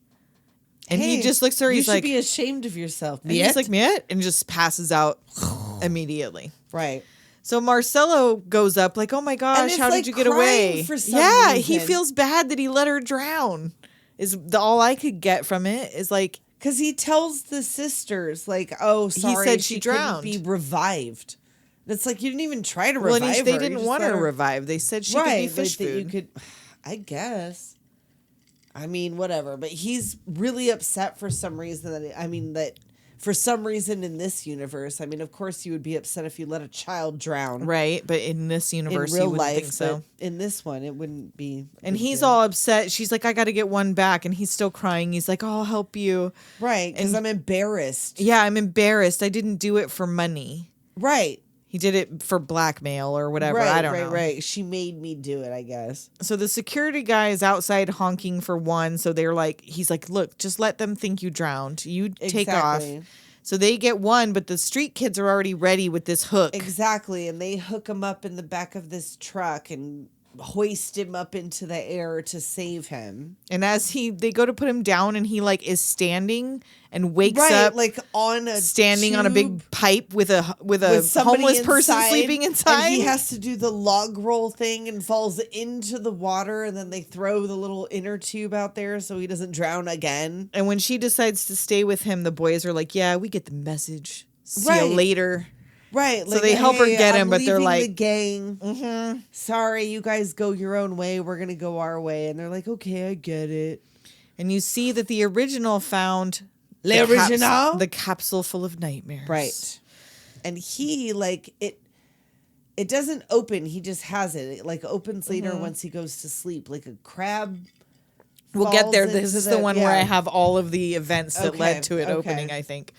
And he Hey, just looks at her, you he's should like... be ashamed of yourself. and he's like, Miette? And just passes out immediately. right. So Marcelo goes up like, oh my And gosh, it's, how like, did you get crying away? for some Yeah, he reason. feels bad that he let her drown. All I could get from it is like, Because he tells the sisters, like, oh, sorry, said she couldn't drowned. be revived. It's like, you didn't even try to well, revive her. they You didn't just want let her revived. They said she could be right, fish that you food. could, I guess. I mean, whatever. But he's really upset for some reason. That for some reason in this universe, I mean, of course you would be upset if you let a child drown. Right, but in this In universe, real you wouldn't life, think so. but in this one, it wouldn't be. a And big he's deal. all upset. She's like, I got to get one back. And he's still crying. He's like, oh, I'll help you. right because I'm embarrassed. Yeah, I'm embarrassed. I didn't do it for money. Right. He did it for blackmail or whatever. I don't know. Right. She made me do it, I guess. So the security guy is outside honking for one. So they're like, he's like, look, just let them think you drowned. You take off. Exactly. So they get one, but the street kids are already ready with this hook. Exactly. And they hook him up in the back of this truck and hoist him up into the air to save him. And as they go to put him down, and he like is standing and wakes Right, up like on a standing on a big tube pipe with a somebody homeless person inside, sleeping inside. And he has to do the log roll thing and falls into the water, and then they throw the little inner tube out there so he doesn't drown again. And when she decides to stay with him, the boys are like, yeah, we get the message. See Right. you later. Right. So they help her get him, I'm but they're leaving like, the gang. Sorry, you guys go your own way. We're going to go our way. And they're like, okay, I get it. and you see that the original found The original? the capsule full of nightmares. Right. And he, like, it doesn't open. He just has it. It, like, opens later once he goes to sleep. Like a crab. We'll get there. falls This into is the one where I yeah. have all of the events that led to it opening, I think.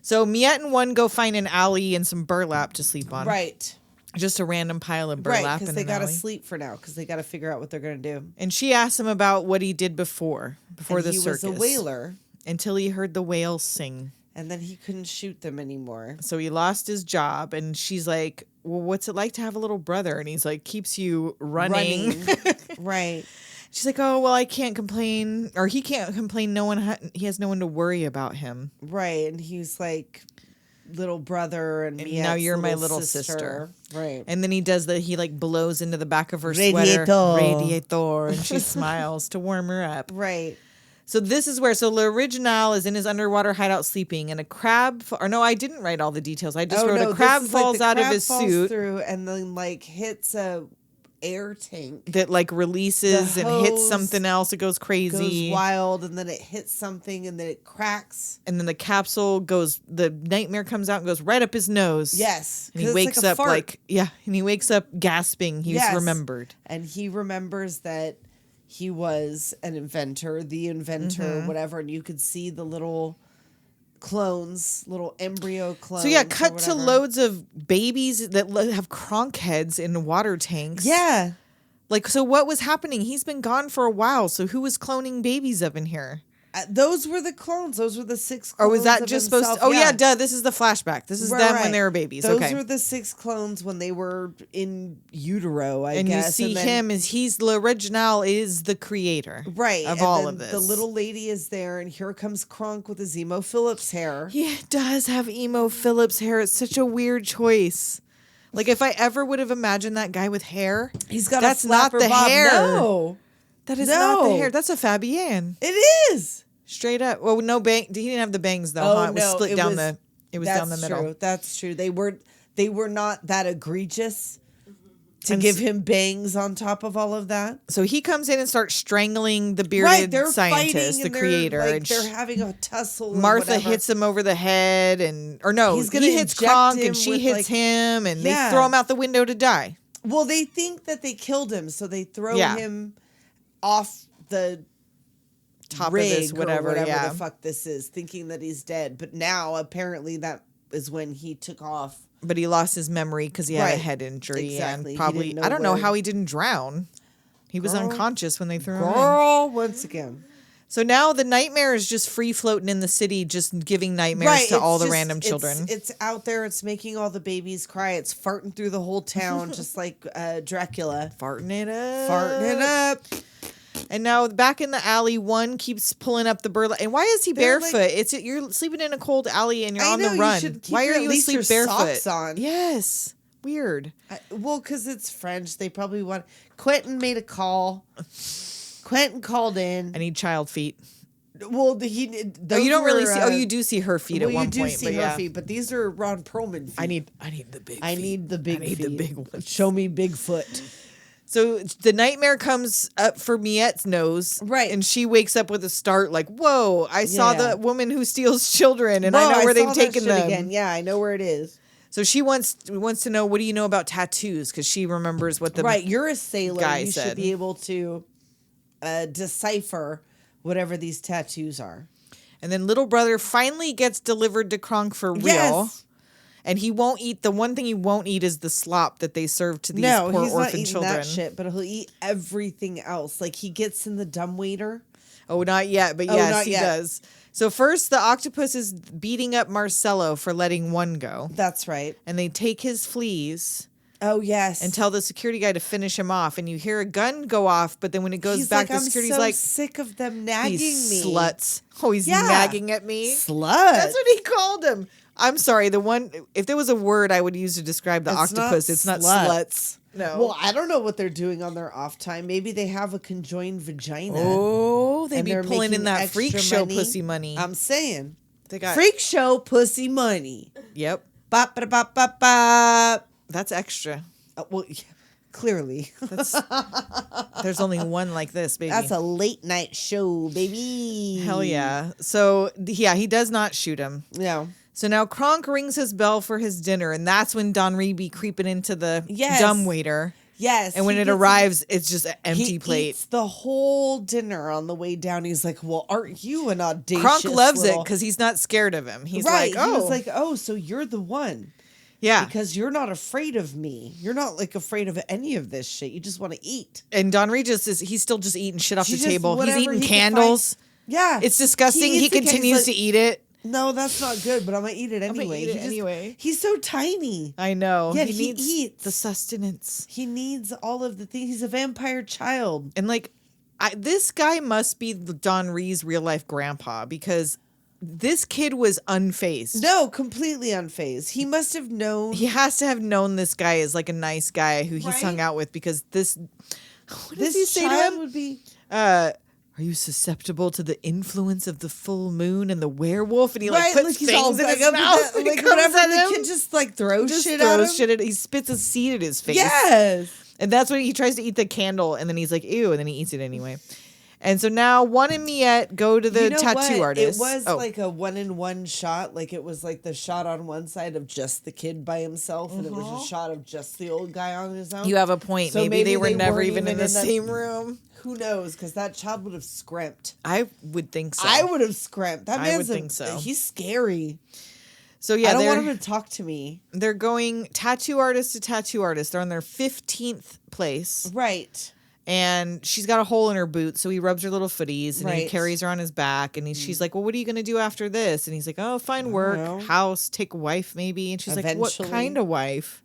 So Miette and one go find an alley and some burlap to sleep on. Right. Just a random pile of burlap. Right, because in they an got to alley. sleep for now, because they got to figure out what they're going to do. And she asks him about what he did before And the he circus. was a whaler, Until he heard the whales sing. and then he couldn't shoot them anymore. So he lost his job, and she's like, well, what's it like to have a little brother? And he's like, keeps you running. Right. She's like, oh, well, I can't complain. Or he can't complain. He has no one to worry about him. Right. And he's like, little brother, and And Miette's now you're my little sister. Right. And then he does he like blows into the back of her Radiator. sweater. Radiator. And she smiles to warm her up. Right. So this is where, Le Original is in his underwater hideout sleeping, and a crab, I didn't write all the details. I just wrote a crab this is like falls the out of crab his falls suit through and then like hits a air tank. that like releases The and hits hose something else. It goes crazy. Goes wild, and then it hits something, and then it cracks. And then the capsule the nightmare comes out and goes right up his nose. Yes. And he 'cause it's wakes like a up fart. and he wakes up gasping. He's Yes. remembered. And he remembers that he was an inventor, the inventor, whatever. And you could see the little clones, little embryo clones. So yeah, or cut to whatever. loads of babies that have Krank heads in water tanks. Yeah. Like, so what was happening? He's been gone for a while. So who was cloning babies up in here? Those were the clones. Those were the 6 clones. Or was that of just supposed to? himself. Oh yeah, duh. This is the flashback. This is Right, them right. when they were babies. Those Okay. were the 6 clones when they were in utero, I And guess. you see then- him as he's the original is the creator, right of and all then of this. The little lady is there, and here comes Krank with his Emo Philips hair. He does have Emo Philips hair. It's such a weird choice. Like if I ever would have imagined that guy with hair, He's got that's a not flapper the bob. hair. No, That is not the No. hair. That's a Fabienne. it is. Straight up. Well, no bang. He didn't have the bangs though. Oh, Huh? It was no, split it down was- It was down the That's middle. true. That's true. They were not that egregious. to give him bangs on top of all of that. So he comes in and starts strangling the Right, bearded they're scientist, the fighting and creator. They're, and they're having a tussle. Martha and hits him over the head, He's gonna he hits inject Krank him and she with, hits like- him, and Yeah. they throw him out the window to die. Well, they think that they killed him, so they throw Yeah. him off the Top rig of this, whatever, or whatever yeah. the fuck this is, thinking that he's dead. But now, apparently, that is when he took off. But he lost his memory because he had a Right. head injury. Exactly. He And probably, didn't know I don't know where- how he didn't drown. He was Girl. unconscious when they threw him in. Girl, once again. So now the nightmare is just free floating in the city, just giving nightmares to all the random children. It's out there. It's making all the babies cry. It's farting through the whole town, just like Dracula. Farting it up. Farting it up. And now back in the alley, one keeps pulling up the burlap. And why is he They're barefoot? You're sleeping in a cold alley and you're on the you run. should keep Why are at you least asleep your barefoot? socks on. Yes. Weird. Well, because it's French. They probably want. Quentin made a call. Quentin called in. I need child feet. Well, Oh, you don't really see. Oh, you do see her feet at one you do point. see but her yeah. feet, but these are Ron Perlman feet. I need the big. I feet. need the big I need feet. the big ones. Show me Bigfoot. So the nightmare comes up for Miette's nose. Right. And she wakes up with a start like, whoa, I saw Yeah. the woman who steals children and Whoa, I know where they've saw that taken shit them. again. Yeah, I know where it is. So she wants to know, what do you know about tattoos? Because she remembers what the Right, you're a sailor. guy You said. should be able to decipher whatever these tattoos are. And then little brother finally gets delivered to Krank for real. Yes. And he won't eat. The one thing he won't eat is the slop that they serve to these No, poor he's not orphan eating children. that shit, but he'll eat everything else. Like he gets in the dumbwaiter. Oh, not yet, but Oh, yes, not he yet. does. So first, the octopus is beating up Marcello for letting one go. That's right. And they take his fleas Oh yes. and tell the security guy to finish him off. And you hear a gun go off, but then when it goes he's back, like, the security's I'm so like, sick of them nagging these me. sluts. Oh, he's Yeah. nagging at me. Slut. That's what he called him. I'm sorry. The one, if there was a word I would use to describe the It's not octopus, it's not sluts. sluts. No. Well, I don't know what they're doing on their off time. Maybe they have a conjoined vagina. Oh, they and be they're pulling in making that freak extra show money. pussy money. I'm saying. They got Freak show pussy money. Yep, Bop, ba, bop, bop, bop. that's extra. Well, yeah, clearly. There's only one like this, baby. That's a late night show, baby. Hell yeah. So yeah, he does not shoot him. Yeah. So now Krank rings his bell for his dinner, and that's when Denree be creeping into the Yes. dumbwaiter. Yes. And when he it gets- arrives, it's just an empty he plate. eats the whole dinner on the way down. He's like, "Well, aren't you an audacious?" Krank loves it little-" because he's not scared of him. He's right. like, oh, He was like, "Oh, so you're the one yeah. because you're not afraid of me. You're not like afraid of any of this shit. You just want to eat." And Denree he's still just eating shit off She the just- table. He's whatever eating he can candles. Yeah, It's disgusting. He eats the cake. He's continues like, to eat it. No, that's not good. But I'm gonna eat it gonna anyway. eat it He just- anyway. He's so tiny. I know. Yet he he needs eats. the sustenance. He needs all of the things. He's a vampire child. And like, this guy must be Denree's real life grandpa because this kid was unfazed. No, completely unfazed. He must have known. He has to have known this guy is like a nice guy who he's Right? hung out with because this. What does This he say to child him? would be. Are you susceptible to the influence of the full moon and the werewolf? And he like Right, puts like he's all things in bug his up with mouth. that, and he like comes whatever at the him. kid just like throws Just shit at him. throws shit at. He spits a seed at his face. Yes. And that's when he tries to eat the candle, and then he's like, ew, and then he eats it anyway. And so now Juan and Miette go to the You know tattoo what? artist. It was Oh, like a 1-in-1 shot. Like it was like the shot on one side of just the kid by himself, and it was a shot of just the old guy on his own. you have a point. So maybe they were maybe they never weren't even in even the in the- same room. Who knows? Because that child would have scrimped. I would think so. I would have scrimped. That I man's would think so. He's scary. So yeah, I don't they're, want him to talk to me. they're going tattoo artist to tattoo artist. They're on their 15th place. Right. And she's got a hole in her boot, so he rubs her little footies and he Right. carries her on his back. And she's like, well, what are you going to do after this? And he's like, oh, find work, know. house, take a wife maybe. And she's like, what Eventually. kind of wife?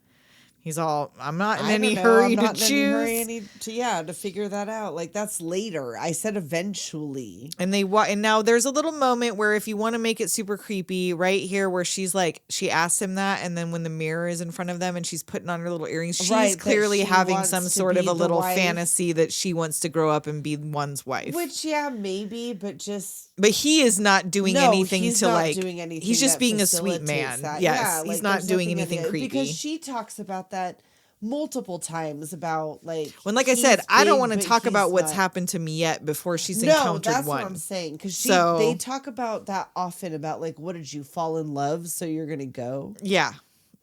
He's all, I'm not in I any don't know. hurry I'm to not in any choose. hurry to figure that out. Like that's later. I said eventually. And and now there's a little moment where if you want to make it super creepy, right here where she's like, she asks him that, and then when the mirror is in front of them and she's putting on her little earrings, she's Right, that clearly she having wants some to sort be of a the little wife. fantasy that she wants to grow up and be one's wife. Which yeah, maybe, but just But he is not doing no, anything he's to not like. doing anything He's just that being a sweet facilitates man. that. Yes, Yeah, he's like, not there's doing nothing anything of it- creepy. because she talks about that multiple times about like. When, like I he's said, I don't big, want to but talk he's about what's not. happened to Miette before she's No, encountered that's one. what I'm saying. Because So- they talk about that often about like, what did you fall in love? So you're gonna go. Yeah.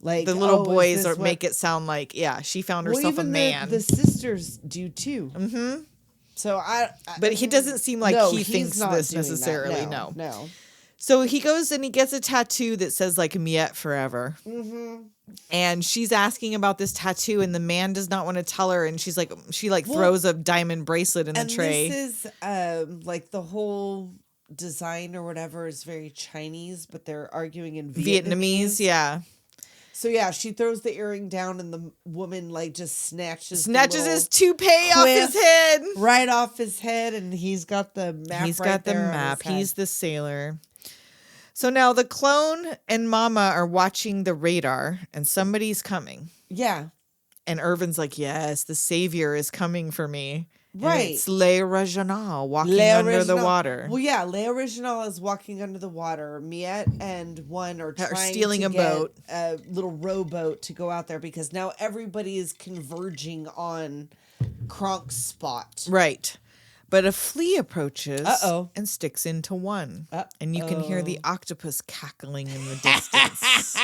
Like The little oh, is boys this or what- make it sound like, yeah, she found Well, herself a even man. the sisters do too. Mm-hmm. So But he doesn't seem like no, he he's thinks not this doing that. necessarily. No. So he goes and he gets a tattoo that says like Miette forever. Mm-hmm. And she's asking about this tattoo, and the man does not want to tell her. And she's like, throws a diamond bracelet in the tray. This is like the whole design or whatever is very Chinese, but they're arguing in Vietnamese. Yeah. So yeah, she throws the earring down, and the woman like just snatches His toupee off his head. right off his head, and he's got the map. He's right got the there on map. his head. He's the sailor. So now the clone and Mama are watching the radar, and somebody's coming. Yeah. And Irvin's like, yes, the savior is coming for me. And Right. it's Le Original walking Le under the Original. water. Well, yeah, Le Original is walking under the water. Miette and one are trying stealing to a get boat. a little rowboat to go out there because now everybody is converging on Krank's spot. Right. But a flea approaches Uh-oh. and sticks into one. Uh-oh. And you can hear the octopus cackling in the distance.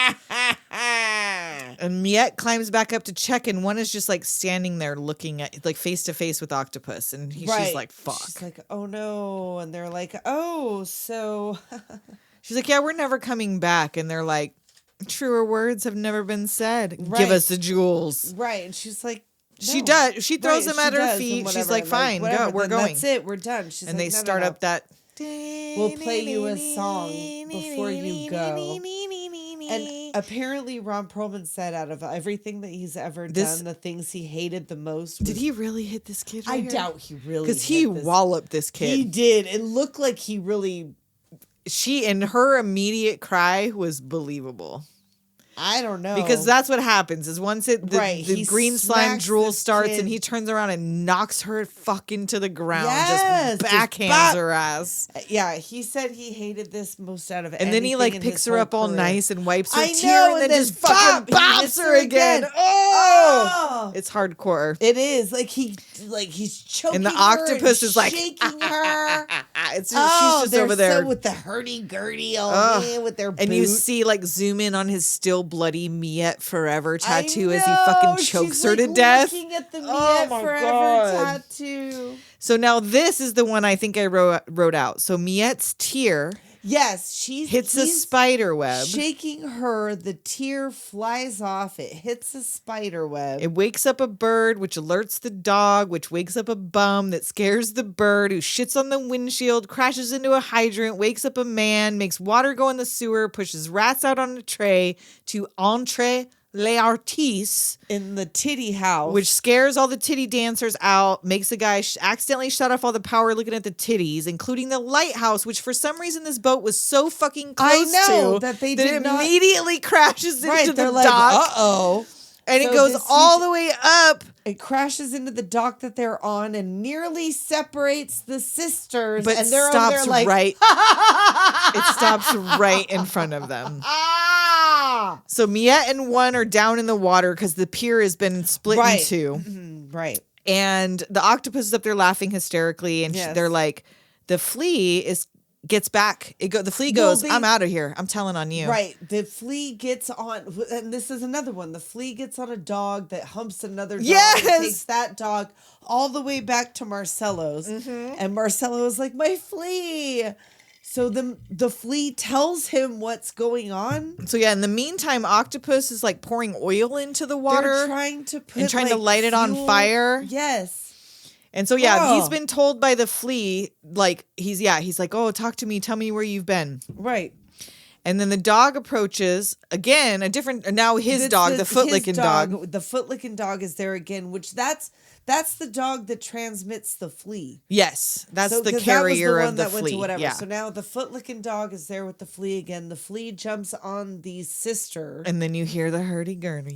And Miette climbs back up to check, and one is just like standing there looking at, like face to face with Octopus. And she's like, fuck. She's like, oh no. And they're like, oh, so. She's like, yeah, we're never coming back. And they're like, truer words have never been said. Right. Give us the jewels. Right. And she's like, She no. does. She throws Right, them at she her does, feet. and She's whatever, like, and fine, whatever, go. We're then going. That's it. We're done. She's And like, they no, start no, up that. We'll play you a song before you go. And apparently Ron Perlman said out of everything that he's ever done, the things he hated the most was, Did he really hit this kid? I doubt he really Because he hit this. walloped this kid. He did. It looked like he really, She and her immediate cry was believable. I don't know. Because that's what happens is once the He green slime smacks drool this starts kid. and he turns around and knocks her fucking to the ground. Yes, just just backhands bop. her ass. Yeah, he said he hated this most out of And then he like picks her up all nice and wipes her I tear know, and and then then just fucking bop, he bops hits her her again. again. Oh! It's hardcore. It is like he's choking And the her octopus and is like shaking her. She's Oh, just they're over there. so with the hurdy-gurdy all Ugh. in with their boot. And you see like zoom in on his still bloody Miette Forever I tattoo as he know, fucking chokes she's, her to like, death. Looking at the Oh Miette my Forever God. tattoo. So now this is the one I think I wrote out. So Miette's tear Yes, hits a he's spider web. shaking her. The tear flies off. It hits a spider web. It wakes up a bird, which alerts the dog, which wakes up a bum that scares the bird, who shits on the windshield, crashes into a hydrant, wakes up a man, makes water go in the sewer, pushes rats out on a tray to entre les artistes, in the titty house. which scares all the titty dancers out, makes the guy accidentally shut off all the power looking at the titties, including the lighthouse, which for some reason this boat was so fucking close know, to that they that did it not- immediately crashes right, into they're the like, dock. uh-oh. And So it goes this all huge- the way up. It crashes into the dock that they're on and nearly separates the sisters. But and they're over stops there like, right. It stops right in front of them. ah! So Miette and one are down in the water because the pier has been split in Right. two. Right. And the octopus is up there laughing hysterically. And Yes. they're like, the flea gets back. The flea Well, goes, I'm out of here. I'm telling on you. Right. The flea gets on, and this is another one. The flea gets on a dog that humps another dog. Yes! And takes that dog all the way back to Marcello's. Mm-hmm. And Marcello is like, my flea. So the flea tells him what's going on. So yeah, in the meantime, Octopus is like pouring oil into the They're water. trying to put and trying to like, light it on fuel- fire. Yes. And so yeah, Oh. he's been told by the flea, like he's like, oh, talk to me, tell me where you've been. Right. And then the dog approaches again, now his It's dog, the foot his licking dog. The foot licking dog is there again, which that's the dog that transmits the flea. Yes, that's So, the 'cause carrier that was the one of the that went flea. to whatever. Yeah. So now the foot licking dog is there with the flea again. The flea jumps on the sister. And then you hear the hurdy-gurdy.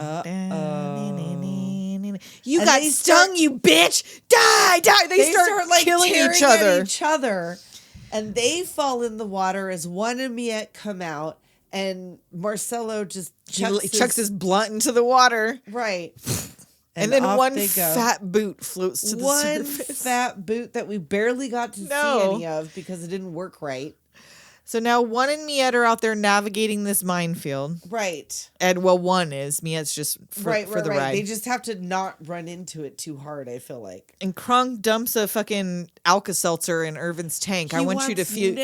You And got they stung, start- you bitch! Die! They start like killing tearing each at other. each other. And they fall in the water as one and Miette come out. And Marcello just He chucks his blunt into the water. right. And then off one they go. fat boot floats to the One surface. fat boot that we barely got to see any of because it didn't work right. So now One and Miette are out there navigating this minefield. Right. And One is. Miette's just for the ride. They just have to not run into it too hard, I feel like. And Krank dumps a fucking Alka-Seltzer in Irvin's tank. I want you to feel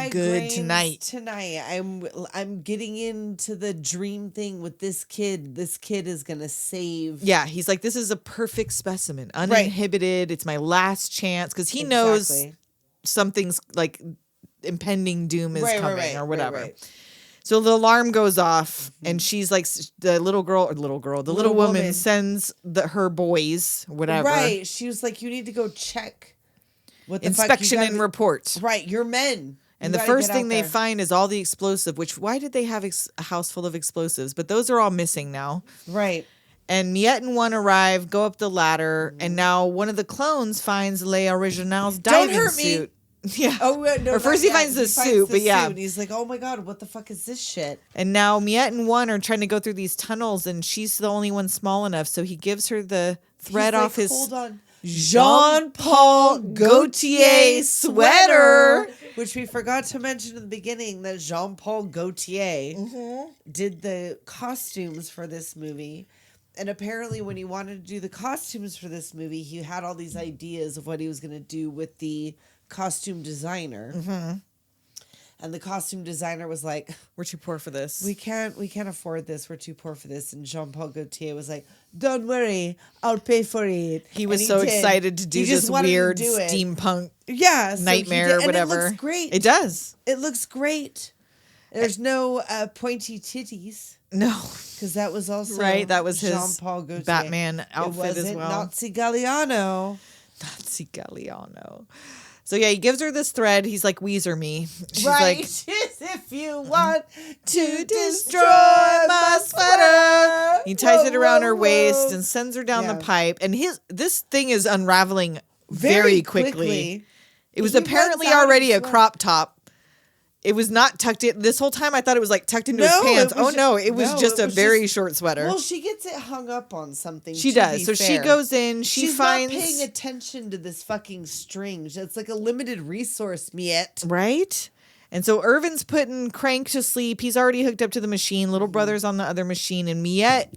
good tonight. I'm getting into the dream thing with this kid. This kid is going to save. Yeah, he's like, this is a perfect specimen. Uninhibited. Right. It's my last chance. Because he knows something's like impending doom is coming or whatever. Right. So the alarm goes off, and she's like, the little woman sends her boys, whatever. Right. She was like, you need to go check what the inspection and report. Right. You're men. And the first thing they find is all the explosive, which why did they have a house full of explosives? But those are all missing now. Right. And Miette and One arrive, go up the ladder, and now one of the clones finds Le Original's diving suit. Yeah. Oh, no. Or first he finds the suit, but yeah. And he's like, oh my God, what the fuck is this shit? And now Miette and One are trying to go through these tunnels, and she's the only one small enough. So he gives her the thread off his Jean-Paul Gaultier sweater. Which we forgot to mention in the beginning that Jean-Paul Gaultier did the costumes for this movie. And apparently when he wanted to do the costumes for this movie, he had all these ideas of what he was going to do with the costume designer. And the costume designer was like, we're too poor for this. We can't afford this. We're too poor for this. And Jean-Paul Gaultier was like, don't worry, I'll pay for it. He was so excited to do this weird steampunk nightmare or whatever. And it looks great. It does. It looks great. There's no pointy titties. No. Because that was also that was his Jean-Paul Gaultier. Batman outfit as well. Nazi Galliano. Nazi Galliano. So yeah, he gives her this thread. He's like, Weezer me. She's like, if you want to destroy my sweater. He ties it around her waist and sends her down the pipe. And this thing is unraveling very quickly. It was apparently already a crop top. It was not tucked in. This whole time I thought it was like tucked into his pants. It was just a very short sweater. Well, she gets it hung up on something. She does. So she goes in. She's finds. Not paying attention to this fucking string. It's like a limited resource, Miette. Right? And so Irvin's putting Krank to sleep. He's already hooked up to the machine. Little brother's on the other machine. And Miette,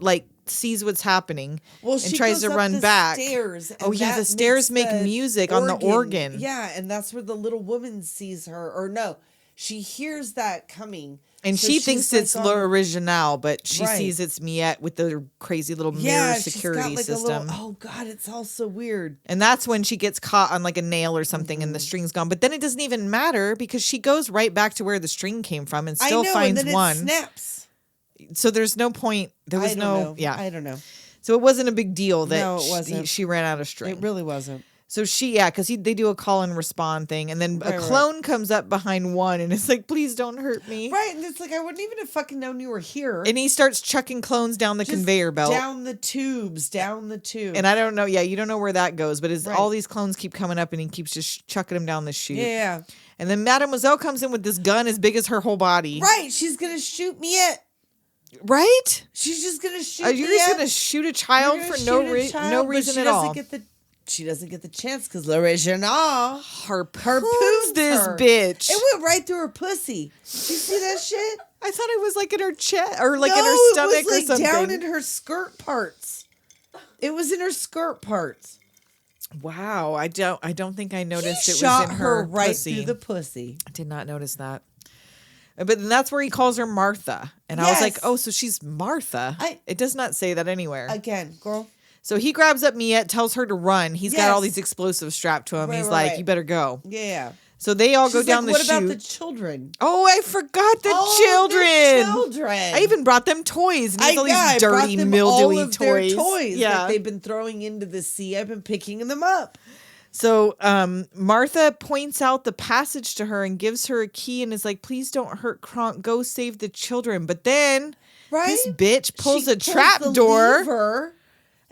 sees what's happening and tries to run back. Stairs, the stairs make music on the organ. Yeah, and that's where the little woman sees her. Or no. She hears that coming. And so she thinks it's L'Original, but she sees it's Miette with the crazy little mirror security system. Oh, God, it's all so weird. And that's when she gets caught on like a nail or something and the string's gone. But then it doesn't even matter because she goes right back to where the string came from and still finds and then one. It snaps. So there's no point. There was I don't know. So it wasn't a big deal that it wasn't. She ran out of string. It really wasn't. So because they do a call and respond thing, and then a clone comes up behind One, and it's like, please don't hurt me. Right, and it's like, I wouldn't even have fucking known you were here. And he starts chucking clones down the conveyor belt. Down the tubes. And I don't know, you don't know where that goes, but all these clones keep coming up, and he keeps just chucking them down the chute. Yeah. And then Mademoiselle comes in with this gun as big as her whole body. Right, she's going to shoot Miette. Right? She's just going to shoot Are you just going to shoot a child for no reason at all? She doesn't get the chance because L'Original harpoons this bitch. It went right through her pussy. Did you see that shit? I thought it was like in her chest or like in her stomach it was or something. Down in her skirt parts. It was in her skirt parts. Wow, I don't think I noticed it was in her right pussy. through the pussy. I did not notice that. But then that's where he calls her Martha, and I was like, oh, so she's Martha. It does not say that anywhere. Again, girl. So he grabs up Miette, tells her to run. He's got all these explosives strapped to him. He's like, you better go. Yeah. So they all go down the chute. What about the children? Oh, I forgot the children. I even brought them toys. And all these dirty, mildewy toys. Their toys that they've been throwing into the sea. I've been picking them up. So Martha points out the passage to her and gives her a key and is like, please don't hurt Krank. Go save the children. But then this bitch pulls a trap door.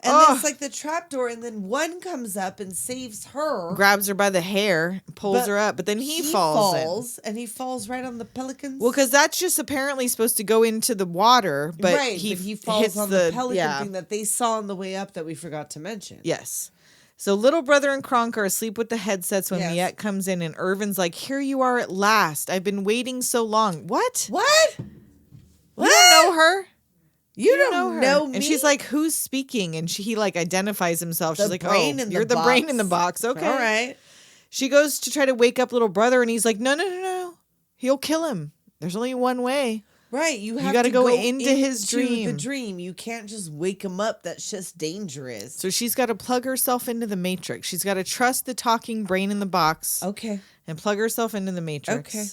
And that's like the trapdoor, and then one comes up and saves her. Grabs her by the hair, pulls her up, but then he falls and he falls right on the pelicans. Well, because that's just apparently supposed to go into the water, but he falls hits on the pelican thing that they saw on the way up that we forgot to mention. Yes. So little brother and Krank are asleep with the headsets when Miette comes in, and Irvin's like, "Here you are at last. I've been waiting so long." What? What? You don't know her? You don't know me? And she's like, "Who's speaking?" And he like identifies himself. She's like, brain "Oh, in the you're the box. brain in the box." Okay. All right. She goes to try to wake up little brother, and he's like, No. He'll kill him. There's only one way. Right. You have gotta to go into his dream. The dream. You can't just wake him up. That's just dangerous. So she's got to plug herself into the Matrix. She's got to trust the talking brain in the box. Okay. And plug herself into the Matrix. Okay.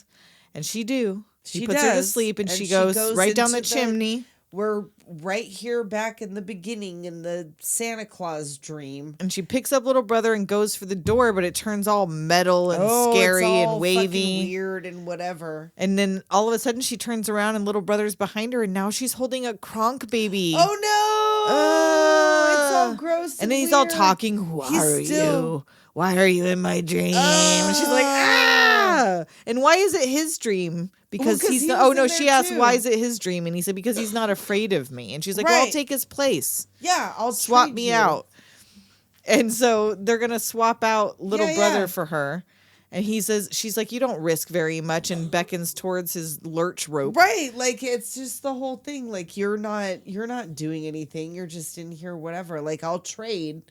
And she do. She puts does. her to sleep, and she goes right down the chimney. We're right here back in the beginning in the Santa Claus dream. And she picks up little brother and goes for the door, but it turns all metal and scary it's all and wavy. Weird and whatever. And then all of a sudden she turns around and little brother's behind her, and now she's holding a Krank baby. Oh no! It's all gross. And then he's all talking. Who are you? Why are you in my dream? And she's like, ah! And why is it his dream? Because he's not. Oh no, she asked, why is it his dream? And he said, because he's not afraid of me. And she's like, well, I'll take his place. Yeah, I'll swap me out. And so they're gonna swap out little brother for her. And he says, she's like, you don't risk very much, and beckons towards his lurch rope. Right. Like, it's just the whole thing. Like, you're not doing anything. You're just in here, whatever. Like, I'll trade.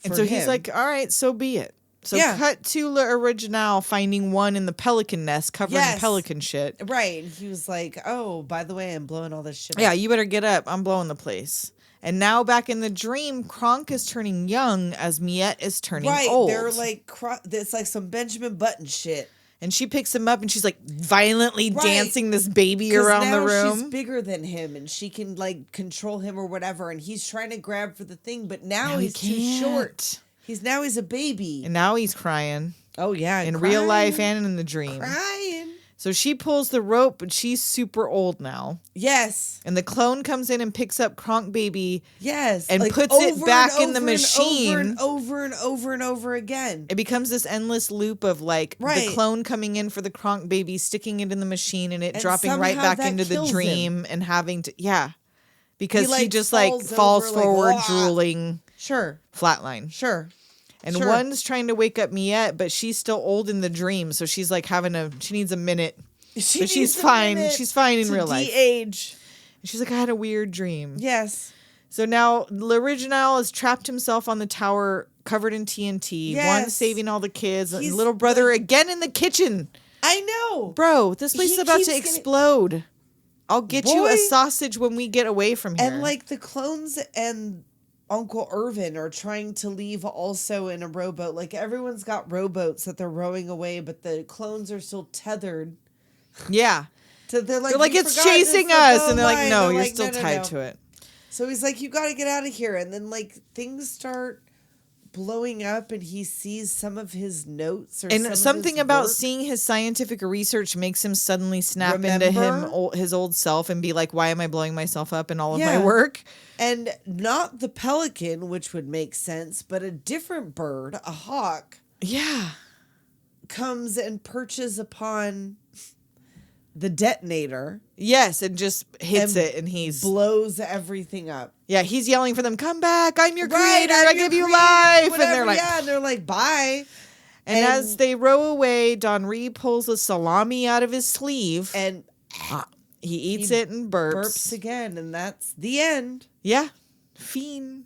And so he's like, all right, so be it. So cut to the original finding one in the pelican nest covered in pelican shit. Right. And he was like, oh, by the way, I'm blowing all this shit Yeah, up. you better get up. I'm blowing the place. And now back in the dream, Krank is turning young as Miette is turning old. They're like, it's like some Benjamin Button shit. And she picks him up and she's like violently dancing this baby around the room. She's bigger than him and she can like control him or whatever. And he's trying to grab for the thing, but now he's too short. He's a baby. And now he's crying. Oh, yeah. In real life and in the dream. Crying. So she pulls the rope, but she's super old now. Yes. And the clone comes in and picks up Krank baby. Yes. And like puts it back in the machine. And over and over and over again. It becomes this endless loop of like the clone coming in for the Krank baby, sticking it in the machine, and it dropping right back into the dream and having to, because he just like falls forward, like, drooling. Sure. Flatline. Sure. And one's trying to wake up Miette, but she's still old in the dream, so she's like she needs a minute. But she's fine. She's fine in real life. De-age. And she's like, I had a weird dream. Yes. So now L'Original has trapped himself on the tower covered in TNT. Yes. One saving all the kids. And little brother again in the kitchen. I know. Bro, this place is about to explode. I'll get you a sausage when we get away from here. And like the clones and Uncle Irvin are trying to leave also in a rowboat. Like everyone's got rowboats that they're rowing away, but the clones are still tethered. Yeah. They're like it's chasing us. And they're like, no, you're still tied to it. So he's like, you got to get out of here. And then like things start blowing up and he sees some of his notes and something about seeing his scientific research makes him suddenly snap into his old self and be like, why am I blowing myself up in all of my work? And not the pelican, which would make sense, but a different bird, a hawk, comes and perches upon the detonator. Yes, and just hits it, and he blows everything up. Yeah, he's yelling for them, come back, I'm your creator, I give you life. Whatever, and they're like, and they're like, bye. And as they row away, Denree pulls a salami out of his sleeve. And he eats it and burps. Burps again, and that's the end. Yeah. Fiend.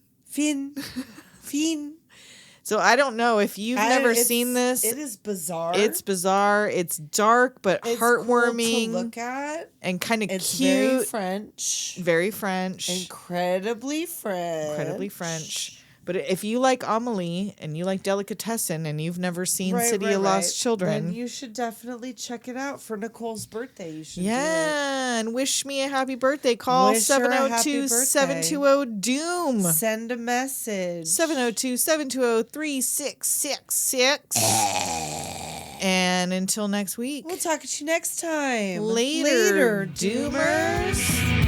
So I don't know if you've never seen this. It is bizarre. It's bizarre. It's dark, but it's heartwarming. Cool to look at. And kind of cute. Very French. Very French. Incredibly French. But if you like Amélie and you like Delicatessen and you've never seen City of Lost Children, then you should definitely check it out for Nicole's birthday. You should do it. And wish me a happy birthday. Call 702-720-DOOM. Send a message. 702-720-3666. And until next week. We'll talk to you next time. Later Doomers.